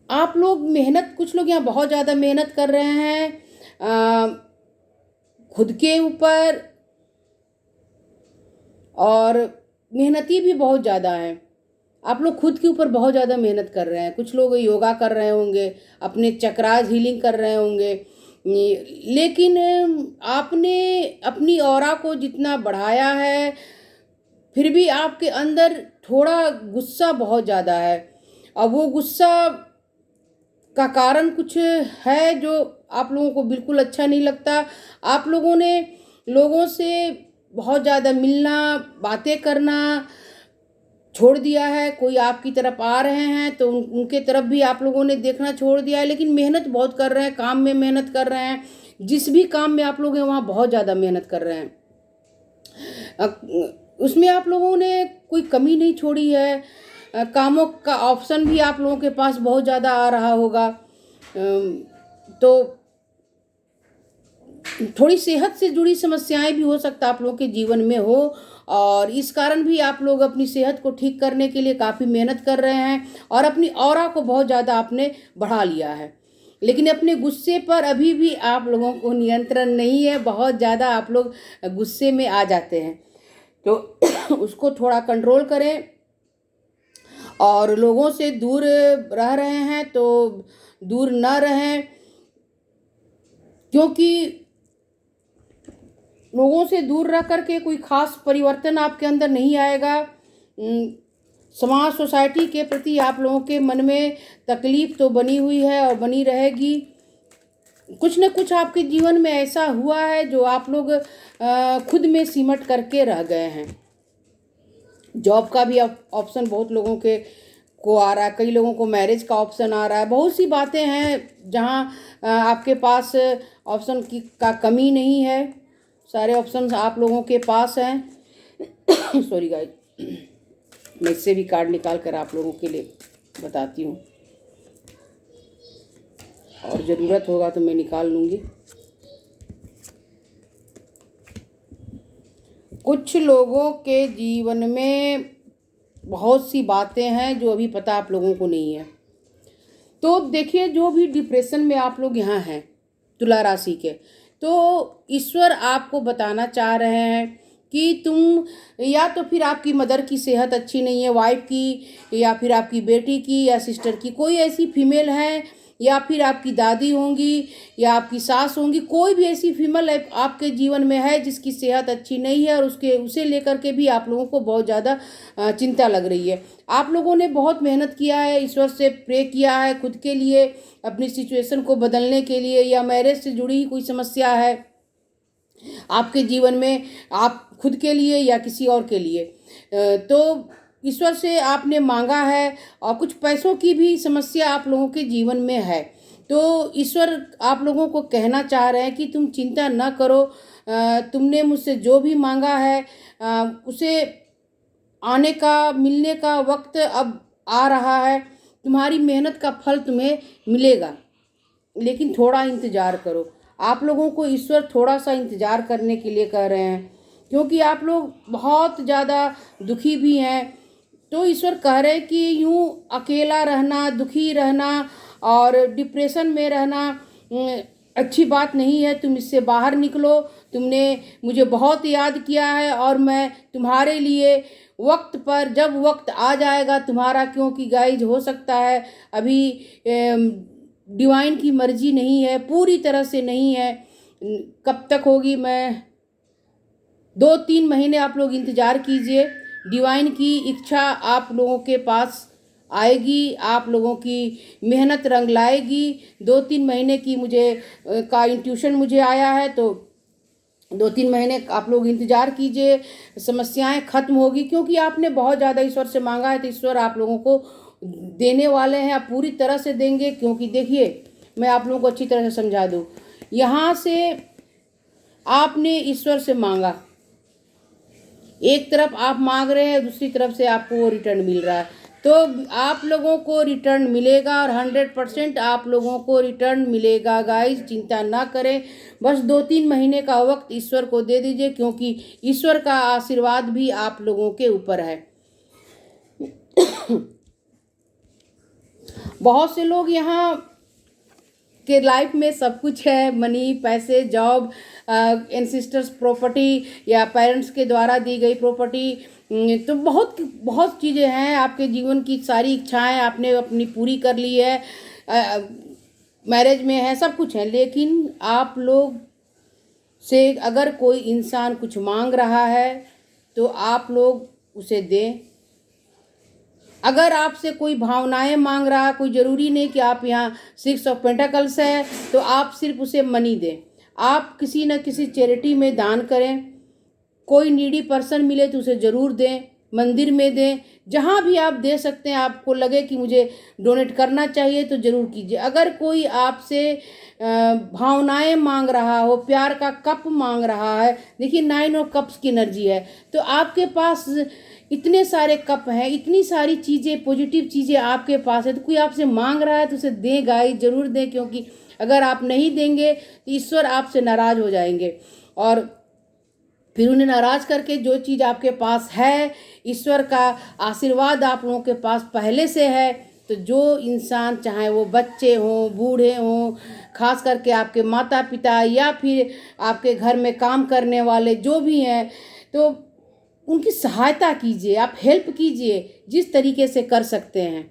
आप लोग मेहनत, कुछ लोग यहाँ बहुत ज़्यादा मेहनत कर रहे हैं खुद के ऊपर, और मेहनती भी बहुत ज़्यादा हैं। आप लोग खुद के ऊपर बहुत ज़्यादा मेहनत कर रहे हैं। कुछ लोग योगा कर रहे होंगे, अपने चक्रास हीलिंग कर रहे होंगे, लेकिन आपने अपनी ऑरा को जितना बढ़ाया है फिर भी आपके अंदर थोड़ा गुस्सा बहुत ज़्यादा है, और वो गुस्सा का कारण कुछ है जो आप लोगों को बिल्कुल अच्छा नहीं लगता। आप लोगों ने लोगों से बहुत ज़्यादा मिलना, बातें करना छोड़ दिया है। कोई आपकी तरफ आ रहे हैं तो उनके तरफ भी आप लोगों ने देखना छोड़ दिया है, लेकिन मेहनत बहुत कर रहे हैं, काम में मेहनत कर रहे हैं। जिस भी काम में आप लोग हैं वहाँ बहुत ज़्यादा मेहनत कर रहे हैं, उसमें आप लोगों ने कोई कमी नहीं छोड़ी है। कामों का ऑप्शन भी आप लोगों के पास बहुत ज़्यादा आ रहा होगा। तो थोड़ी सेहत से जुड़ी समस्याएं भी हो सकता है आप लोगों के जीवन में हो, और इस कारण भी आप लोग अपनी सेहत को ठीक करने के लिए काफ़ी मेहनत कर रहे हैं, और अपनी ऑरा को बहुत ज़्यादा आपने बढ़ा लिया है। लेकिन अपने गुस्से पर अभी भी आप लोगों को नियंत्रण नहीं है, बहुत ज़्यादा आप लोग गुस्से में आ जाते हैं, तो उसको थोड़ा कंट्रोल करें। और लोगों से दूर रह रहे हैं तो दूर न रहें, क्योंकि लोगों से दूर रह करके कोई खास परिवर्तन आपके अंदर नहीं आएगा। समाज, सोसाइटी के प्रति आप लोगों के मन में तकलीफ तो बनी हुई है और बनी रहेगी। कुछ न कुछ आपके जीवन में ऐसा हुआ है जो आप लोग खुद में सिमट करके रह गए हैं। जॉब का भी ऑप्शन बहुत लोगों के को आ रहा है, कई लोगों को मैरिज का ऑप्शन आ रहा है। बहुत सी बातें हैं जहां आपके पास ऑप्शन का कमी नहीं है, सारे ऑप्शंस आप लोगों के पास हैं। Sorry guys. मैं इससे भी कार्ड निकाल कर आप लोगों के लिए बताती हूँ, और ज़रूरत होगा तो मैं निकाल लूँगी। कुछ लोगों के जीवन में बहुत सी बातें हैं जो अभी पता आप लोगों को नहीं है। तो देखिए, जो भी डिप्रेशन में आप लोग यहाँ हैं तुला राशि के, तो ईश्वर आपको बताना चाह रहे हैं कि तुम, या तो फिर आपकी मदर की सेहत अच्छी नहीं है, वाइफ की, या फिर आपकी बेटी की या सिस्टर की, कोई ऐसी फीमेल है, या फिर आपकी दादी होंगी या आपकी सास होंगी, कोई भी ऐसी फीमेल आपके जीवन में है जिसकी सेहत अच्छी नहीं है, और उसे लेकर के भी आप लोगों को बहुत ज़्यादा चिंता लग रही है। आप लोगों ने बहुत मेहनत किया है, ईश्वर से प्रे किया है खुद के लिए, अपनी सिचुएशन को बदलने के लिए, या मैरिज से जुड़ी ही कोई समस्या है आपके जीवन में, आप खुद के लिए या किसी और के लिए, तो ईश्वर से आपने मांगा है, और कुछ पैसों की भी समस्या आप लोगों के जीवन में है। तो ईश्वर आप लोगों को कहना चाह रहे हैं कि तुम चिंता न करो, तुमने मुझसे जो भी मांगा है उसे आने का, मिलने का वक्त अब आ रहा है। तुम्हारी मेहनत का फल तुम्हें मिलेगा, लेकिन थोड़ा इंतज़ार करो। आप लोगों को ईश्वर थोड़ा सा इंतज़ार करने के लिए कह रहे हैं, क्योंकि आप लोग बहुत ज़्यादा दुखी भी हैं। तो ईश्वर कह रहे हैं कि यूँ अकेला रहना, दुखी रहना और डिप्रेशन में रहना अच्छी बात नहीं है। तुम इससे बाहर निकलो। तुमने मुझे बहुत याद किया है, और मैं तुम्हारे लिए वक्त पर, जब वक्त आ जाएगा तुम्हारा, क्योंकि गाइज हो सकता है अभी डिवाइन की मर्जी नहीं है, पूरी तरह से नहीं है, कब तक होगी, मैं 2-3 महीने आप लोग इंतज़ार कीजिए। डिवाइन की इच्छा आप लोगों के पास आएगी, आप लोगों की मेहनत रंग लाएगी। 2-3 महीने की का इंट्यूशन मुझे आया है, तो 2-3 महीने आप लोग इंतज़ार कीजिए, समस्याएं खत्म होगी, क्योंकि आपने बहुत ज़्यादा ईश्वर से मांगा है, तो ईश्वर आप लोगों को देने वाले हैं, आप पूरी तरह से देंगे। क्योंकि देखिए, मैं आप लोगों को अच्छी तरह से समझा दूँ, यहाँ से आपने ईश्वर से मांगा, एक तरफ आप मांग रहे हैं, दूसरी तरफ से आपको वो रिटर्न मिल रहा है, तो आप लोगों को रिटर्न मिलेगा, और 100% आप लोगों को रिटर्न मिलेगा। गाइस, चिंता ना करें, बस 2-3 महीने का वक्त ईश्वर को दे दीजिए, क्योंकि ईश्वर का आशीर्वाद भी आप लोगों के ऊपर है। बहुत से लोग यहाँ के लाइफ में सब कुछ है, मनी, पैसे, जॉब, एंसेस्टर्स प्रॉपर्टी, या पेरेंट्स के द्वारा दी गई प्रॉपर्टी, तो बहुत बहुत चीज़ें हैं। आपके जीवन की सारी इच्छाएं आपने अपनी पूरी कर ली है, मैरिज में है, सब कुछ है, लेकिन आप लोग से अगर कोई इंसान कुछ मांग रहा है तो आप लोग उसे दें। अगर आपसे कोई भावनाएं मांग रहा है, कोई ज़रूरी नहीं कि आप यहाँ 6 ऑफ पेंटाकल्स है तो आप सिर्फ उसे मनी दें। आप किसी न किसी चैरिटी में दान करें, कोई नीडी पर्सन मिले तो उसे ज़रूर दें, मंदिर में दें, जहाँ भी आप दे सकते हैं। आपको लगे कि मुझे डोनेट करना चाहिए तो ज़रूर कीजिए। अगर कोई आपसे भावनाएं मांग रहा हो, प्यार का कप मांग रहा है, देखिए 9 ऑफ कप्स की एनर्जी है, तो आपके पास इतने सारे कप हैं, इतनी सारी चीज़ें, पॉजिटिव चीज़ें आपके पास है, तो कोई आपसे मांग रहा है तो उसे दें गाइस, ज़रूर दें, क्योंकि अगर आप नहीं देंगे तो ईश्वर आपसे नाराज़ हो जाएंगे, और फिर उन्हें नाराज़ करके जो चीज़ आपके पास है, ईश्वर का आशीर्वाद आप लोगों के पास पहले से है, तो जो इंसान, चाहे वो बच्चे हों, बूढ़े हों, खास करके आपके माता पिता या फिर आपके घर में काम करने वाले जो भी हैं, तो उनकी सहायता कीजिए, आप हेल्प कीजिए जिस तरीके से कर सकते हैं।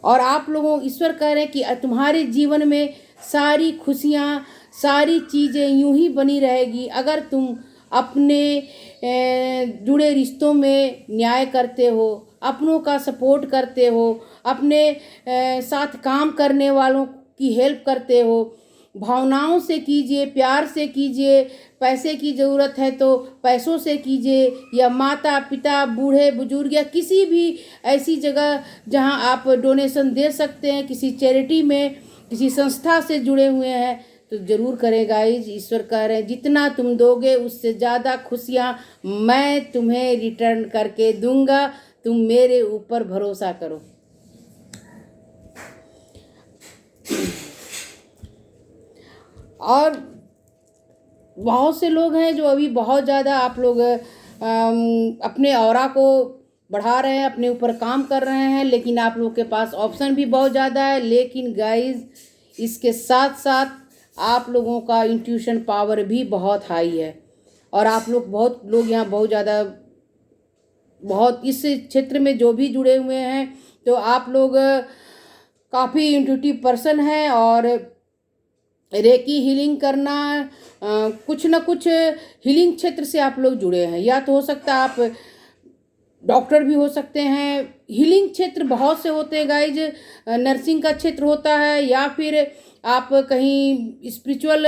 और आप लोगों, ईश्वर कह रहे हैं कि तुम्हारे जीवन में सारी खुशियाँ, सारी चीज़ें यूं ही बनी रहेगी अगर तुम अपने जुड़े रिश्तों में न्याय करते हो, अपनों का सपोर्ट करते हो, अपने साथ काम करने वालों की हेल्प करते हो। भावनाओं से कीजिए, प्यार से कीजिए, पैसे की ज़रूरत है तो पैसों से कीजिए, या माता पिता, बूढ़े बुजुर्ग, या किसी भी ऐसी जगह जहां आप डोनेशन दे सकते हैं, किसी चैरिटी में, किसी संस्था से जुड़े हुए हैं, तो ज़रूर करें गाइज। ईश्वर कह रहे हैं जितना तुम दोगे उससे ज़्यादा खुशियाँ मैं तुम्हें रिटर्न करके दूंगा, तुम मेरे ऊपर भरोसा करो। और बहुत से लोग हैं जो अभी बहुत ज़्यादा आप लोग अपने ऑरा को बढ़ा रहे हैं, अपने ऊपर काम कर रहे हैं, लेकिन आप लोग के पास ऑप्शन भी बहुत ज़्यादा है। लेकिन गाइज इसके साथ साथ आप लोगों का इंट्यूशन पावर भी बहुत हाई है, और आप लोग बहुत लोग यहाँ बहुत ज़्यादा बहुत इस क्षेत्र में जो भी जुड़े हुए हैं, तो आप लोग काफ़ी इंट्यूटिव पर्सन हैं। और रेकी हीलिंग करना, कुछ न कुछ हीलिंग क्षेत्र से आप लोग जुड़े हैं, या तो हो सकता है आप डॉक्टर भी हो सकते हैं। हीलिंग क्षेत्र बहुत से होते हैं गाइज, नर्सिंग का क्षेत्र होता है, या फिर आप कहीं स्पिरिचुअल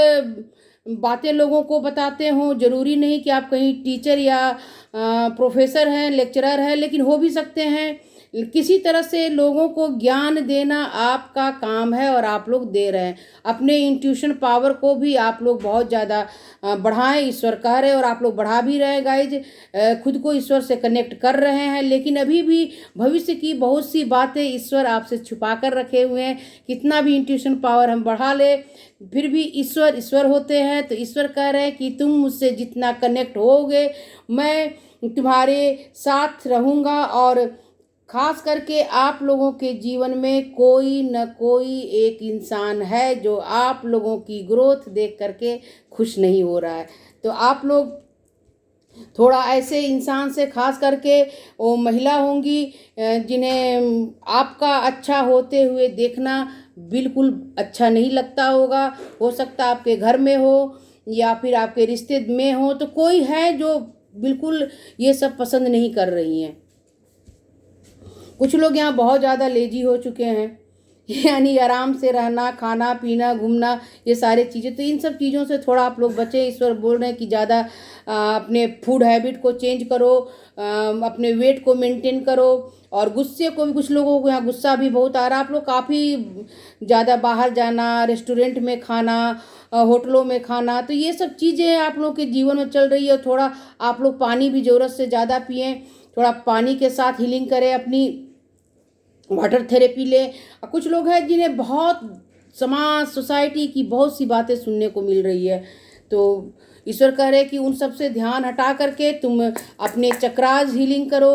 बातें लोगों को बताते हो। ज़रूरी नहीं कि आप कहीं टीचर या प्रोफेसर हैं, लेक्चरर हैं, लेकिन हो भी सकते हैं। किसी तरह से लोगों को ज्ञान देना आपका काम है और आप लोग दे रहे हैं। अपने इंट्यूशन पावर को भी आप लोग बहुत ज़्यादा बढ़ाएं, ईश्वर कह रहे हैं, और आप लोग बढ़ा भी रहे हैं गाइज। खुद को ईश्वर से कनेक्ट कर रहे हैं, लेकिन अभी भी भविष्य की बहुत सी बातें ईश्वर आपसे छुपा कर रखे हुए हैं। कितना भी इंट्यूशन पावर हम बढ़ा ले, फिर भी ईश्वर ईश्वर होते हैं। तो ईश्वर कह रहे हैं कि तुम मुझसे जितना कनेक्ट होगे मैं तुम्हारे साथ रहूँगा, और खास करके आप लोगों के जीवन में कोई न कोई एक इंसान है जो आप लोगों की ग्रोथ देख करके खुश नहीं हो रहा है। तो आप लोग थोड़ा ऐसे इंसान से, खास करके वो महिला होंगी जिन्हें आपका अच्छा होते हुए देखना बिल्कुल अच्छा नहीं लगता होगा। हो सकता है आपके घर में हो या फिर आपके रिश्ते में हो, तो कोई है जो बिल्कुल ये सब पसंद नहीं कर रही हैं। कुछ लोग यहाँ बहुत ज़्यादा लेजी हो चुके हैं, यानी आराम से रहना, खाना पीना, घूमना, ये सारी चीज़ें। तो इन सब चीज़ों से थोड़ा आप लोग बचें। ईश्वर बोल रहे हैं कि ज़्यादा अपने फूड हैबिट को चेंज करो, अपने वेट को मेंटेन करो, और गुस्से को भी, कुछ लोगों को यहाँ गुस्सा भी बहुत आ रहा है। आप लोग काफ़ी ज़्यादा बाहर जाना, रेस्टोरेंट में खाना, होटलों में खाना, तो ये सब चीज़ें आप लोग के जीवन में चल रही है। थोड़ा आप लोग पानी भी ज़रूरत से ज़्यादा पिएँ, थोड़ा पानी के साथ हीलिंग करें, अपनी वाटर थेरेपी ले। कुछ लोग हैं जिन्हें बहुत समाज सोसाइटी की बहुत सी बातें सुनने को मिल रही है, तो ईश्वर कह रहे हैं कि उन सब से ध्यान हटा करके तुम अपने चक्रास हीलिंग करो।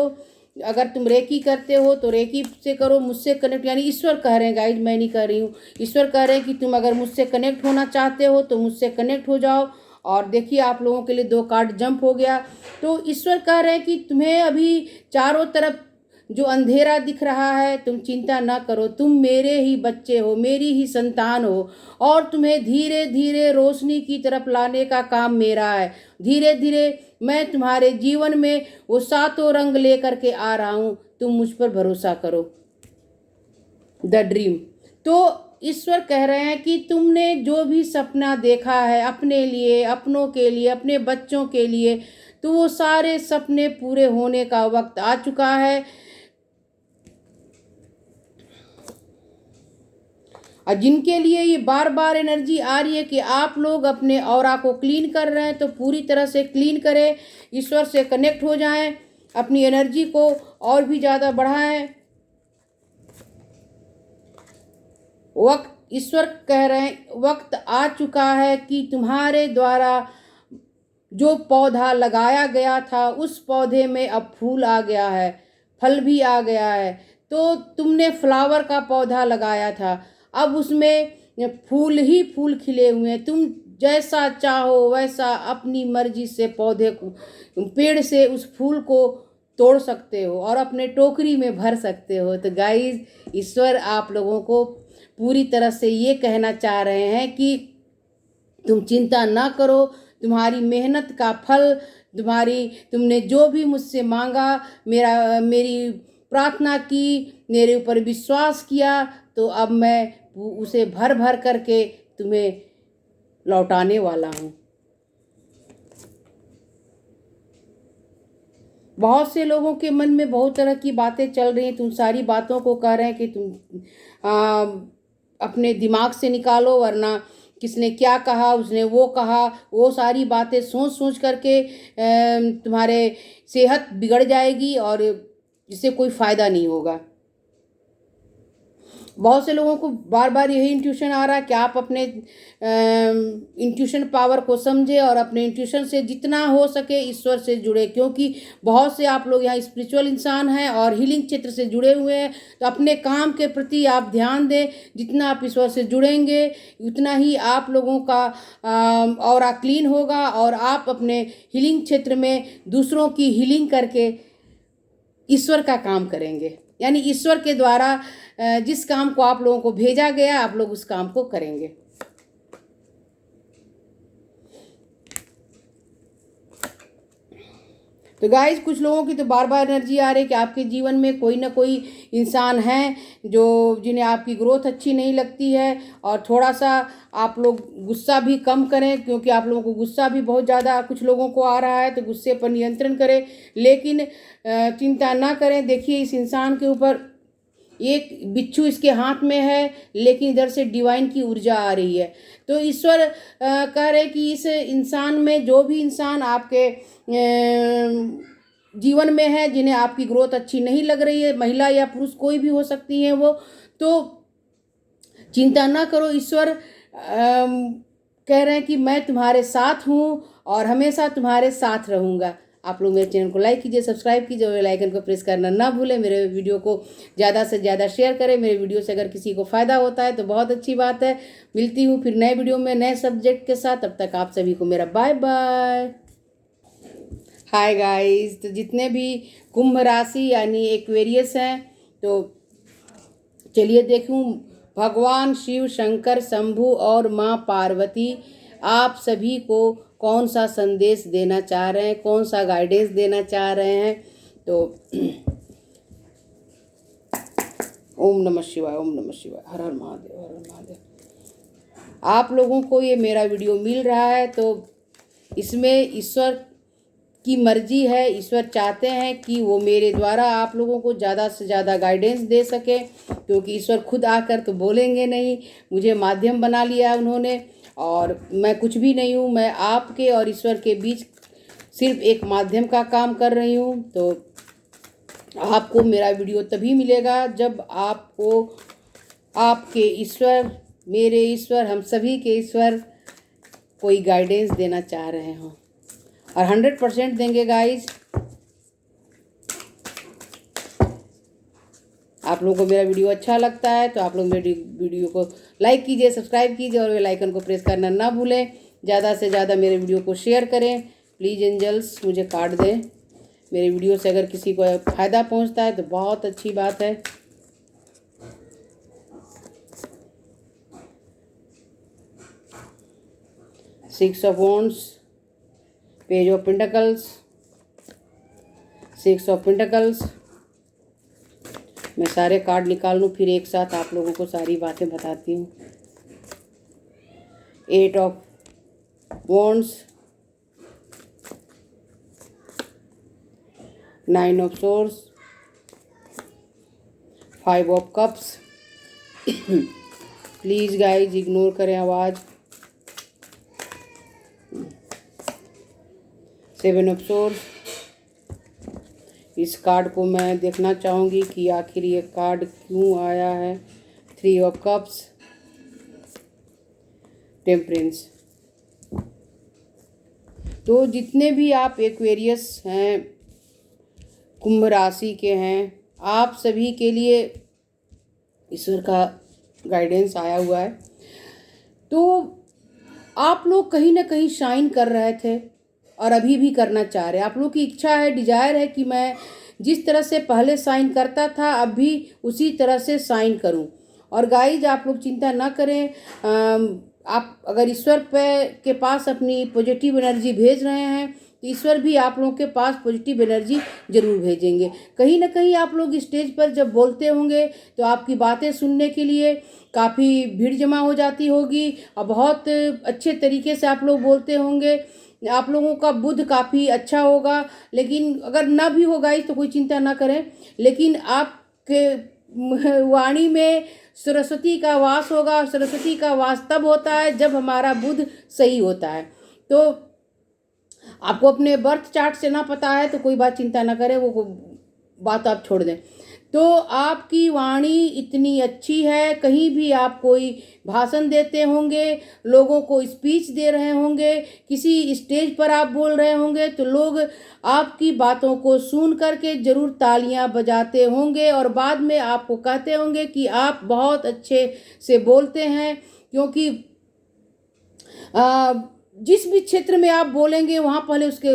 अगर तुम रेकी करते हो तो रेकी से करो, मुझसे कनेक्ट, यानी ईश्वर कह रहे हैं गाइड, मैं नहीं कह रही हूँ। ईश्वर कह रहे हैं कि तुम अगर मुझसे कनेक्ट होना चाहते हो तो मुझसे कनेक्ट हो जाओ। और देखिए आप लोगों के लिए 2 कार्ड जंप हो गया। तो ईश्वर कह रहे हैं कि तुम्हें अभी चारों तरफ जो अंधेरा दिख रहा है, तुम चिंता ना करो, तुम मेरे ही बच्चे हो, मेरी ही संतान हो, और तुम्हें धीरे धीरे रोशनी की तरफ लाने का काम मेरा है। धीरे धीरे मैं तुम्हारे जीवन में वो 7 रंग लेकर के आ रहा हूँ, तुम मुझ पर भरोसा करो। The dream. तो ईश्वर कह रहे हैं कि तुमने जो भी सपना देखा है अपने लिए, अपनों के लिए, अपने बच्चों के लिए, तो वो सारे सपने पूरे होने का वक्त आ चुका है। और जिनके लिए ये बार बार एनर्जी आ रही है कि आप लोग अपने ऑरा को क्लीन कर रहे हैं, तो पूरी तरह से क्लीन करें, ईश्वर से कनेक्ट हो जाएं, अपनी एनर्जी को और भी ज़्यादा बढ़ाएं। वक्त, ईश्वर कह रहे हैं वक्त आ चुका है कि तुम्हारे द्वारा जो पौधा लगाया गया था उस पौधे में अब फूल आ गया है, फल भी आ गया है। तो तुमने फ्लावर का पौधा लगाया था, अब उसमें फूल ही फूल खिले हुए हैं। तुम जैसा चाहो वैसा अपनी मर्जी से पौधे को, पेड़ से उस फूल को तोड़ सकते हो और अपने टोकरी में भर सकते हो। तो गाइस, ईश्वर आप लोगों को पूरी तरह से ये कहना चाह रहे हैं कि तुम चिंता ना करो, तुम्हारी मेहनत का फल, तुमने जो भी मुझसे मांगा, मेरी प्रार्थना की, मेरे ऊपर विश्वास किया, तो अब मैं उसे भर भर करके तुम्हें लौटाने वाला हूँ। बहुत से लोगों के मन में बहुत तरह की बातें चल रही हैं, तुम सारी बातों को कह रहे हैं कि तुम अपने दिमाग से निकालो, वरना किसने क्या कहा, उसने वो कहा, वो सारी बातें सोच सोच करके तुम्हारे सेहत बिगड़ जाएगी और जिससे कोई फ़ायदा नहीं होगा। बहुत से लोगों को बार बार यही इंट्यूशन आ रहा है कि आप अपने इंट्यूशन पावर को समझें और अपने इंट्यूशन से जितना हो सके ईश्वर से जुड़े, क्योंकि बहुत से आप लोग यहाँ स्पिरिचुअल इंसान हैं और हीलिंग क्षेत्र से जुड़े हुए हैं। तो अपने काम के प्रति आप ध्यान दें। जितना आप ईश्वर से जुड़ेंगे उतना ही आप लोगों का ऑरा क्लीन होगा और आप अपने हीलिंग क्षेत्र में दूसरों की हीलिंग करके ईश्वर का काम करेंगे। यानी ईश्वर के द्वारा जिस काम को आप लोगों को भेजा गया आप लोग उस काम को करेंगे। तो गाइज, कुछ लोगों की तो बार बार एनर्जी आ रही है कि आपके जीवन में कोई ना कोई इंसान है जो जिन्हें आपकी ग्रोथ अच्छी नहीं लगती है, और थोड़ा सा आप लोग गुस्सा भी कम करें, क्योंकि आप लोगों को गुस्सा भी बहुत ज़्यादा कुछ लोगों को आ रहा है। तो गुस्से पर नियंत्रण करें, लेकिन चिंता ना करें। देखिए, इस इंसान के ऊपर एक बिच्छू इसके हाथ में है, लेकिन इधर से डिवाइन की ऊर्जा आ रही है। तो ईश्वर कह रहे कि इस इंसान में, जो भी इंसान आपके जीवन में है, जिन्हें आपकी ग्रोथ अच्छी नहीं लग रही है, महिला या पुरुष कोई भी हो सकती है वो, तो चिंता ना करो। ईश्वर कह रहे हैं कि मैं तुम्हारे साथ हूँ और हमेशा तुम्हारे साथ रहूँगा। आप लोग मेरे चैनल को लाइक कीजिए, सब्सक्राइब कीजिए और बेल आइकन को प्रेस करना ना भूलें। मेरे वीडियो को ज़्यादा से ज़्यादा शेयर करें। मेरे वीडियो से अगर किसी को फ़ायदा होता है तो बहुत अच्छी बात है। मिलती हूँ फिर नए वीडियो में नए सब्जेक्ट के साथ। तब तक आप सभी को मेरा बाय बाय। हाय गाइस, तो जितने भी कुंभ राशि यानी एक्वेरियस हैं, तो चलिए देखूं भगवान शिव शंकर शंभु और माँ पार्वती आप सभी को कौन सा संदेश देना चाह रहे हैं, कौन सा गाइडेंस देना चाह रहे हैं। तो ओम नमः शिवाय, ओम नमः शिवाय, हर हर महादेव, हर हर महादेव। आप लोगों को ये मेरा वीडियो मिल रहा है तो इसमें ईश्वर की मर्जी है। ईश्वर चाहते हैं कि वो मेरे द्वारा आप लोगों को ज़्यादा से ज़्यादा गाइडेंस दे सके, क्योंकि ईश्वर खुद आकर तो बोलेंगे नहीं, मुझे माध्यम बना लिया उन्होंने, और मैं कुछ भी नहीं हूँ। मैं आपके और ईश्वर के बीच सिर्फ एक माध्यम का काम कर रही हूँ। तो आपको मेरा वीडियो तभी मिलेगा जब आपको आपके ईश्वर, मेरे ईश्वर, हम सभी के ईश्वर कोई गाइडेंस देना चाह रहे हों, और 100% देंगे गाइज। आप लोगों को मेरा वीडियो अच्छा लगता है तो आप लोग मेरे वीडियो को लाइक कीजिए, सब्सक्राइब कीजिए और बेल आइकन को प्रेस करना ना भूलें। ज़्यादा से ज़्यादा मेरे वीडियो को शेयर करें। प्लीज़ एंजल्स मुझे कार्ड दें। मेरे वीडियो से अगर किसी को फ़ायदा पहुंचता है तो बहुत अच्छी बात है। Six of wands, page of pentacles, six of pentacles. मैं सारे कार्ड निकाल लूँ फिर एक साथ आप लोगों को सारी बातें बताती हूँ। Eight of wands, nine of swords, five of cups. Please guys ignore करें आवाज़। Seven of swords. इस कार्ड को मैं देखना चाहूँगी कि आखिर ये कार्ड क्यों आया है। Three of cups, temperance. तो जितने भी आप एक्वेरियस हैं, कुंभ राशि के हैं, आप सभी के लिए ईश्वर का गाइडेंस आया हुआ है। तो आप लोग कहीं ना कहीं शाइन कर रहे थे और अभी भी करना चाह रहे हैं। आप लोग की इच्छा है, डिजायर है कि मैं जिस तरह से पहले साइन करता था अब भी उसी तरह से साइन करूं। और गाइज, आप लोग चिंता ना करें। आप अगर ईश्वर के पास अपनी पॉजिटिव एनर्जी भेज रहे हैं तो ईश्वर भी आप लोगों के पास पॉजिटिव एनर्जी जरूर भेजेंगे। कहीं ना कहीं आप लोग स्टेज पर जब बोलते होंगे तो आपकी बातें सुनने के लिए काफ़ी भीड़ जमा हो जाती होगी और बहुत अच्छे तरीके से आप लोग बोलते होंगे। आप लोगों का बुद्ध काफ़ी अच्छा होगा। लेकिन अगर ना भी होगा तो कोई चिंता ना करें। लेकिन आपके वाणी में सरस्वती का वास होगा। सरस्वती का वास तब होता है जब हमारा बुध सही होता है। तो आपको अपने बर्थ चार्ट से ना पता है तो कोई बात चिंता ना करें, वो बात आप छोड़ दें। तो आपकी वाणी इतनी अच्छी है, कहीं भी आप कोई भाषण देते होंगे, लोगों को स्पीच दे रहे होंगे, किसी स्टेज पर आप बोल रहे होंगे तो लोग आपकी बातों को सुन करके ज़रूर तालियां बजाते होंगे और बाद में आपको कहते होंगे कि आप बहुत अच्छे से बोलते हैं। क्योंकि जिस भी क्षेत्र में आप बोलेंगे वहाँ पहले उसके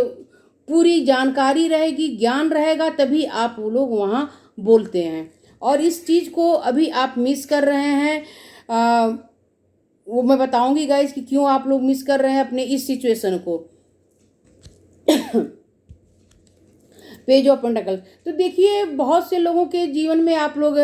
पूरी जानकारी रहेगी, ज्ञान रहेगा, तभी आप लोग वहाँ बोलते हैं। और इस चीज़ को अभी आप मिस कर रहे हैं। वो मैं बताऊंगी गाइस कि क्यों आप लोग मिस कर रहे हैं अपने इस सिचुएशन को। Page of pentacle. तो देखिए, बहुत से लोगों के जीवन में आप लोग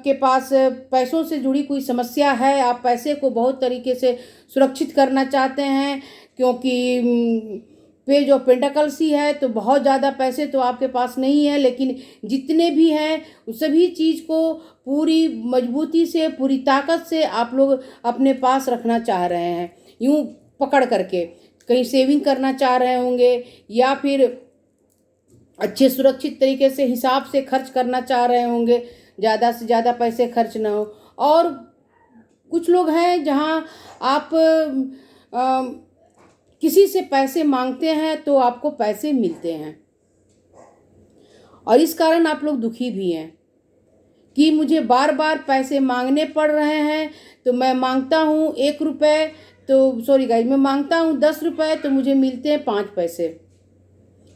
के पास पैसों से जुड़ी कोई समस्या है। आप पैसे को बहुत तरीके से सुरक्षित करना चाहते हैं, क्योंकि पेज ऑफ पेंटिकल्स ही है तो बहुत ज़्यादा पैसे तो आपके पास नहीं है, लेकिन जितने भी हैं उस सभी चीज़ को पूरी मजबूती से, पूरी ताकत से आप लोग अपने पास रखना चाह रहे हैं। यूँ पकड़ करके कहीं सेविंग करना चाह रहे होंगे, या फिर अच्छे सुरक्षित तरीके से हिसाब से खर्च करना चाह रहे होंगे, ज़्यादा से ज़्यादा पैसे खर्च ना हो। और कुछ लोग हैं जहाँ आप किसी से पैसे मांगते हैं तो आपको पैसे मिलते हैं, और इस कारण आप लोग दुखी भी हैं कि मुझे बार बार पैसे मांगने पड़ रहे हैं। तो मैं मांगता हूँ 1 रुपये, तो सॉरी गाइज, मैं मांगता हूँ 10 रुपये तो मुझे मिलते हैं 5 पैसे।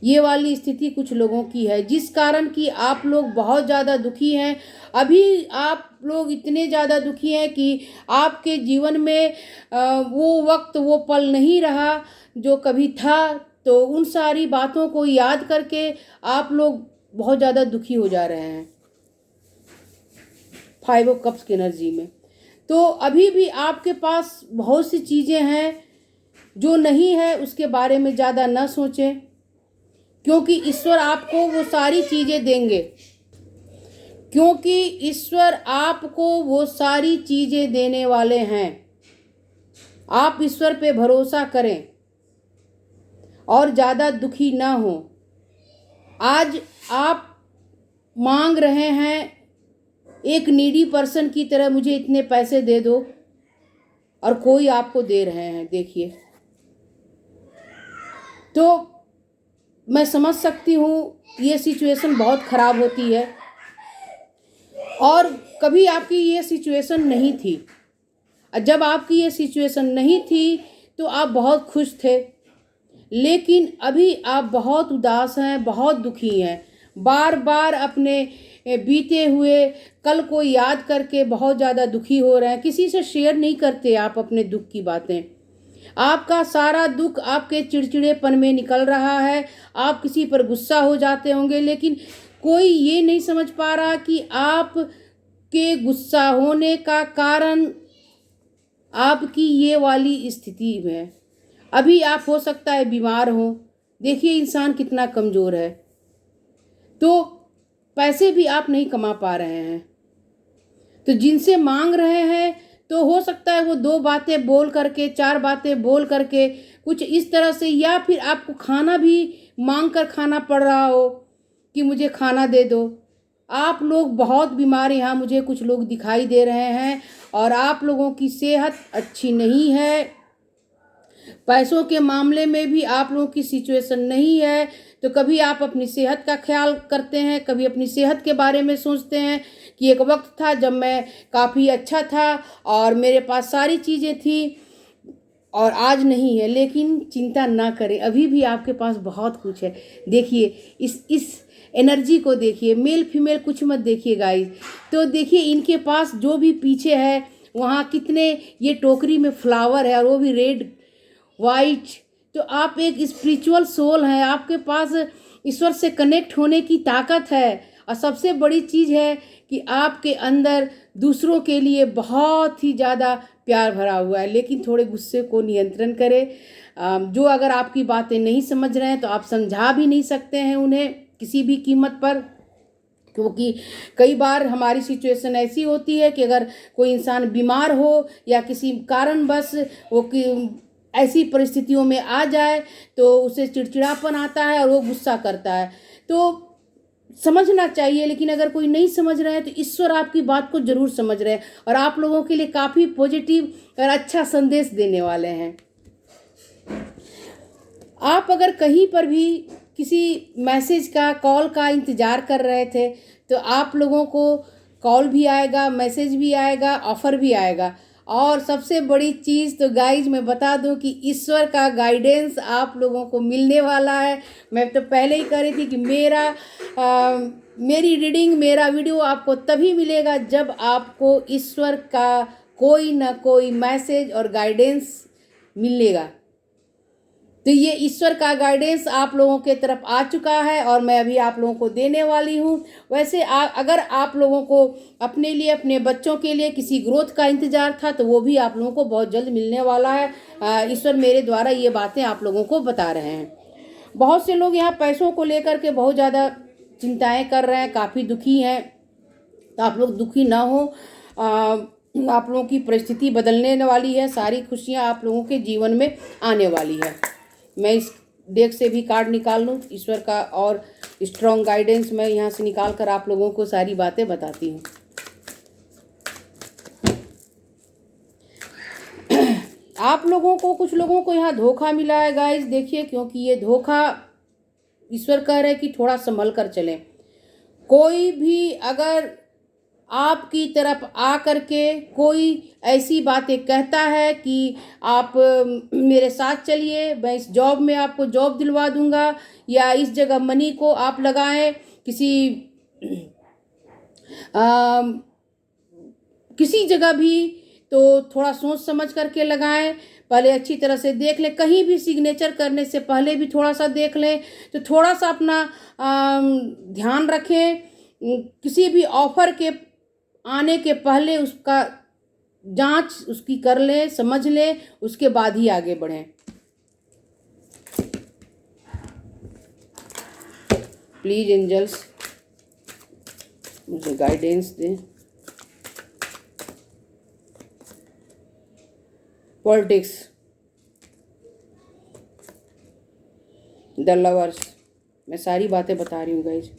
ये वाली स्थिति कुछ लोगों की है, जिस कारण कि आप लोग बहुत ज़्यादा दुखी हैं। अभी आप लोग इतने ज़्यादा दुखी हैं कि आपके जीवन में वो वक्त, वो पल नहीं रहा जो कभी था। तो उन सारी बातों को याद करके आप लोग बहुत ज़्यादा दुखी हो जा रहे हैं 5 ऑफ कप्स की एनर्जी में। तो अभी भी आपके पास बहुत सी चीज़ें हैं जो नहीं है, उसके बारे में ज़्यादा न सोचें, क्योंकि ईश्वर आपको वो सारी चीज़ें देंगे। क्योंकि ईश्वर आपको वो सारी चीज़ें देने वाले हैं। आप ईश्वर पे भरोसा करें और ज़्यादा दुखी ना हो। आज आप मांग रहे हैं एक नीडी पर्सन की तरह, मुझे इतने पैसे दे दो, और कोई आपको दे रहे हैं। देखिए, तो मैं समझ सकती हूँ ये सिचुएशन बहुत ख़राब होती है, और कभी आपकी ये सिचुएशन नहीं थी। जब आपकी ये सिचुएशन नहीं थी तो आप बहुत खुश थे, लेकिन अभी आप बहुत उदास हैं, बहुत दुखी हैं। बार बार अपने बीते हुए कल को याद करके बहुत ज़्यादा दुखी हो रहे हैं। किसी से शेयर नहीं करते आप अपने दुख की बातें। आपका सारा दुख आपके चिड़चिड़ेपन में निकल रहा है। आप किसी पर गुस्सा हो जाते होंगे, लेकिन कोई ये नहीं समझ पा रहा कि आप के गुस्सा होने का कारण आपकी ये वाली स्थिति में। अभी आप हो सकता है बीमार हो। देखिए इंसान कितना कमज़ोर है। तो पैसे भी आप नहीं कमा पा रहे हैं, तो जिनसे मांग रहे हैं तो हो सकता है वो 2 बातें बोल करके, 4 बातें बोल करके कुछ इस तरह से, या फिर आपको खाना भी मांग कर खाना पड़ रहा हो कि मुझे खाना दे दो। आप लोग बहुत बीमार यहाँ मुझे कुछ लोग दिखाई दे रहे हैं, और आप लोगों की सेहत अच्छी नहीं है। पैसों के मामले में भी आप लोगों की सिचुएशन नहीं है। तो कभी आप अपनी सेहत का ख्याल करते हैं, कभी अपनी सेहत के बारे में सोचते हैं कि एक वक्त था जब मैं काफ़ी अच्छा था और मेरे पास सारी चीज़ें थी, और आज नहीं है। लेकिन चिंता ना करें, अभी भी आपके पास बहुत कुछ है। देखिए इस एनर्जी को देखिए, मेल फीमेल कुछ मत देखिए गाइस। तो देखिए इनके पास जो भी पीछे है वहाँ कितने ये टोकरी में फ्लावर है, और वो भी रेड वाइट। तो आप एक स्पिरिचुअल सोल हैं, आपके पास ईश्वर से कनेक्ट होने की ताकत है। और सबसे बड़ी चीज़ है कि आपके अंदर दूसरों के लिए बहुत ही ज़्यादा प्यार भरा हुआ है। लेकिन थोड़े गुस्से को नियंत्रण करें। जो अगर आपकी बातें नहीं समझ रहे हैं तो आप समझा भी नहीं सकते हैं उन्हें किसी भी कीमत पर। क्योंकि कई बार हमारी सिचुएशन ऐसी होती है कि अगर कोई इंसान बीमार हो या किसी कारणवश वो ऐसी परिस्थितियों में आ जाए तो उसे चिड़चिड़ापन आता है और वो गुस्सा करता है। तो समझना चाहिए, लेकिन अगर कोई नहीं समझ रहा है तो ईश्वर आपकी बात को जरूर समझ रहे हैं और आप लोगों के लिए काफ़ी पॉजिटिव और अच्छा संदेश देने वाले हैं। आप अगर कहीं पर भी किसी मैसेज का, कॉल का इंतज़ार कर रहे थे तो आप लोगों को कॉल भी आएगा, मैसेज भी आएगा, ऑफ़र भी आएगा। और सबसे बड़ी चीज़ तो गाइज मैं बता दूं कि ईश्वर का गाइडेंस आप लोगों को मिलने वाला है। मैं तो पहले ही कह रही थी कि मेरी रीडिंग, मेरा वीडियो आपको तभी मिलेगा जब आपको ईश्वर का कोई ना कोई मैसेज और गाइडेंस मिलेगा। तो ये ईश्वर का गाइडेंस आप लोगों के तरफ आ चुका है और मैं अभी आप लोगों को देने वाली हूँ। वैसे अगर आप लोगों को अपने लिए, अपने बच्चों के लिए किसी ग्रोथ का इंतज़ार था तो वो भी आप लोगों को बहुत जल्द मिलने वाला है। ईश्वर मेरे द्वारा ये बातें आप लोगों को बता रहे हैं। बहुत से लोग यहाँ पैसों को लेकर के बहुत ज़्यादा चिंताएँ कर रहे हैं, काफ़ी दुखी हैं। तो आप लोग दुखी ना हो, आप लोगों की परिस्थिति बदलने वाली है, सारी खुशियाँ आप लोगों के जीवन में आने वाली है। मैं इस डेक से भी कार्ड निकाल लूँ ईश्वर का, और स्ट्रॉन्ग गाइडेंस मैं यहाँ से निकाल कर आप लोगों को सारी बातें बताती हूँ। आप लोगों को, कुछ लोगों को यहाँ धोखा मिला है गाइस, देखिए, क्योंकि ये धोखा ईश्वर कह रहे हैं कि थोड़ा संभल कर चलें। कोई भी अगर आपकी तरफ आ करके कोई ऐसी बातें कहता है कि आप मेरे साथ चलिए, मैं इस जॉब में आपको जॉब दिलवा दूंगा, या इस जगह मनी को आप लगाएं, किसी जगह भी, तो थोड़ा सोच समझ करके लगाएं। पहले अच्छी तरह से देख लें, कहीं भी सिग्नेचर करने से पहले भी थोड़ा सा देख लें। तो थोड़ा सा अपना ध्यान रखें। किसी भी ऑफर के आने के पहले उसका जांच उसकी कर लें, समझ लें, उसके बाद ही आगे बढ़ें। प्लीज एंजल्स मुझे गाइडेंस दें। पॉलिटिक्स, द लवर्स, मैं सारी बातें बता रही हूँ गाइज।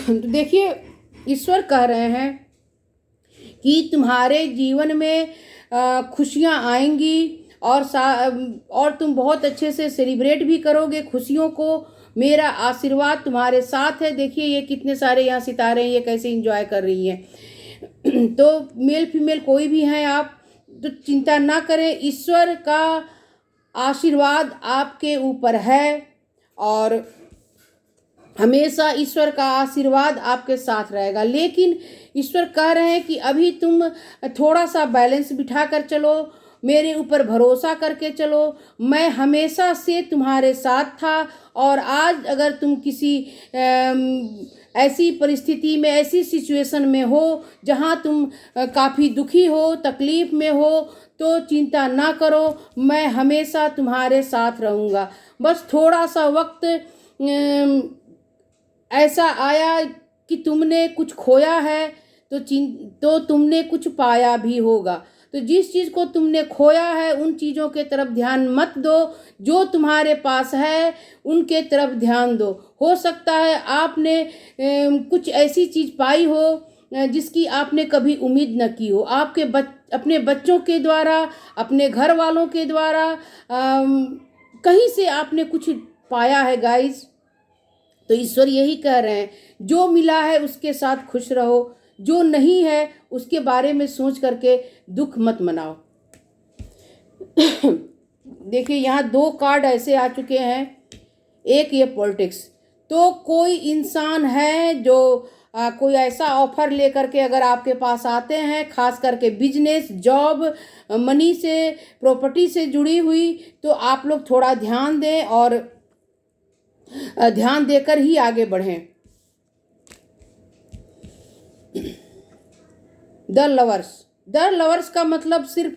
तो देखिए, ईश्वर कह रहे हैं कि तुम्हारे जीवन में खुशियाँ आएंगी और तुम बहुत अच्छे से सेलिब्रेट भी करोगे खुशियों को। मेरा आशीर्वाद तुम्हारे साथ है। देखिए ये कितने सारे यहाँ सितारे हैं, ये कैसे एंजॉय कर रही हैं। तो मेल फीमेल कोई भी हैं आप, तो चिंता ना करें, ईश्वर का आशीर्वाद आपके ऊपर है और हमेशा ईश्वर का आशीर्वाद आपके साथ रहेगा। लेकिन ईश्वर कह रहे हैं कि अभी तुम थोड़ा सा बैलेंस बिठा कर चलो, मेरे ऊपर भरोसा करके चलो। मैं हमेशा से तुम्हारे साथ था और आज अगर तुम किसी ऐसी परिस्थिति में, ऐसी सिचुएशन में हो जहां तुम काफ़ी दुखी हो, तकलीफ़ में हो, तो चिंता ना करो, मैं हमेशा तुम्हारे साथ रहूँगा। बस थोड़ा सा वक्त ऐसा आया कि तुमने कुछ खोया है तो तुमने कुछ पाया भी होगा। तो जिस चीज़ को तुमने खोया है उन चीज़ों के तरफ ध्यान मत दो, जो तुम्हारे पास है उनके तरफ ध्यान दो। हो सकता है आपने कुछ ऐसी चीज़ पाई हो जिसकी आपने कभी उम्मीद न की हो, अपने बच्चों के द्वारा, अपने घर वालों के द्वारा, कहीं से आपने कुछ पाया है गाइस। तो ईश्वर यही कह रहे हैं, जो मिला है उसके साथ खुश रहो, जो नहीं है उसके बारे में सोच करके दुख मत मनाओ। देखिए यहाँ 2 कार्ड ऐसे आ चुके हैं, एक ये पॉलिटिक्स। तो कोई इंसान है जो कोई ऐसा ऑफर लेकर के अगर आपके पास आते हैं, खास करके बिजनेस, जॉब, मनी से, प्रॉपर्टी से जुड़ी हुई, तो आप लोग थोड़ा ध्यान दें और ध्यान देकर ही आगे बढ़ें। द लवर्स, द लवर्स का मतलब सिर्फ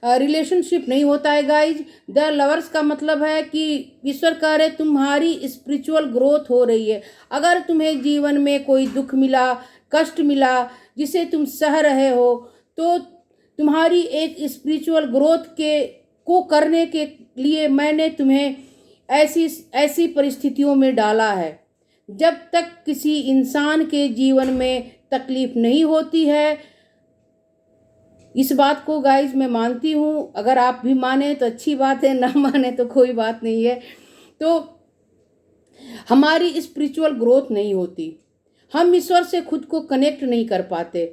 रिलेशनशिप नहीं होता है गाइज। द लवर्स का मतलब है कि ईश्वर कह रहे तुम्हारी स्पिरिचुअल ग्रोथ हो रही है। अगर तुम्हें जीवन में कोई दुख मिला, कष्ट मिला, जिसे तुम सह रहे हो, तो तुम्हारी एक स्पिरिचुअल ग्रोथ को करने के लिए मैंने तुम्हें ऐसी ऐसी परिस्थितियों में डाला है। जब तक किसी इंसान के जीवन में तकलीफ नहीं होती है, इस बात को गाइज मैं मानती हूँ, अगर आप भी माने तो अच्छी बात है, ना माने तो कोई बात नहीं है, तो हमारी स्पिरिचुअल ग्रोथ नहीं होती, हम ईश्वर से खुद को कनेक्ट नहीं कर पाते।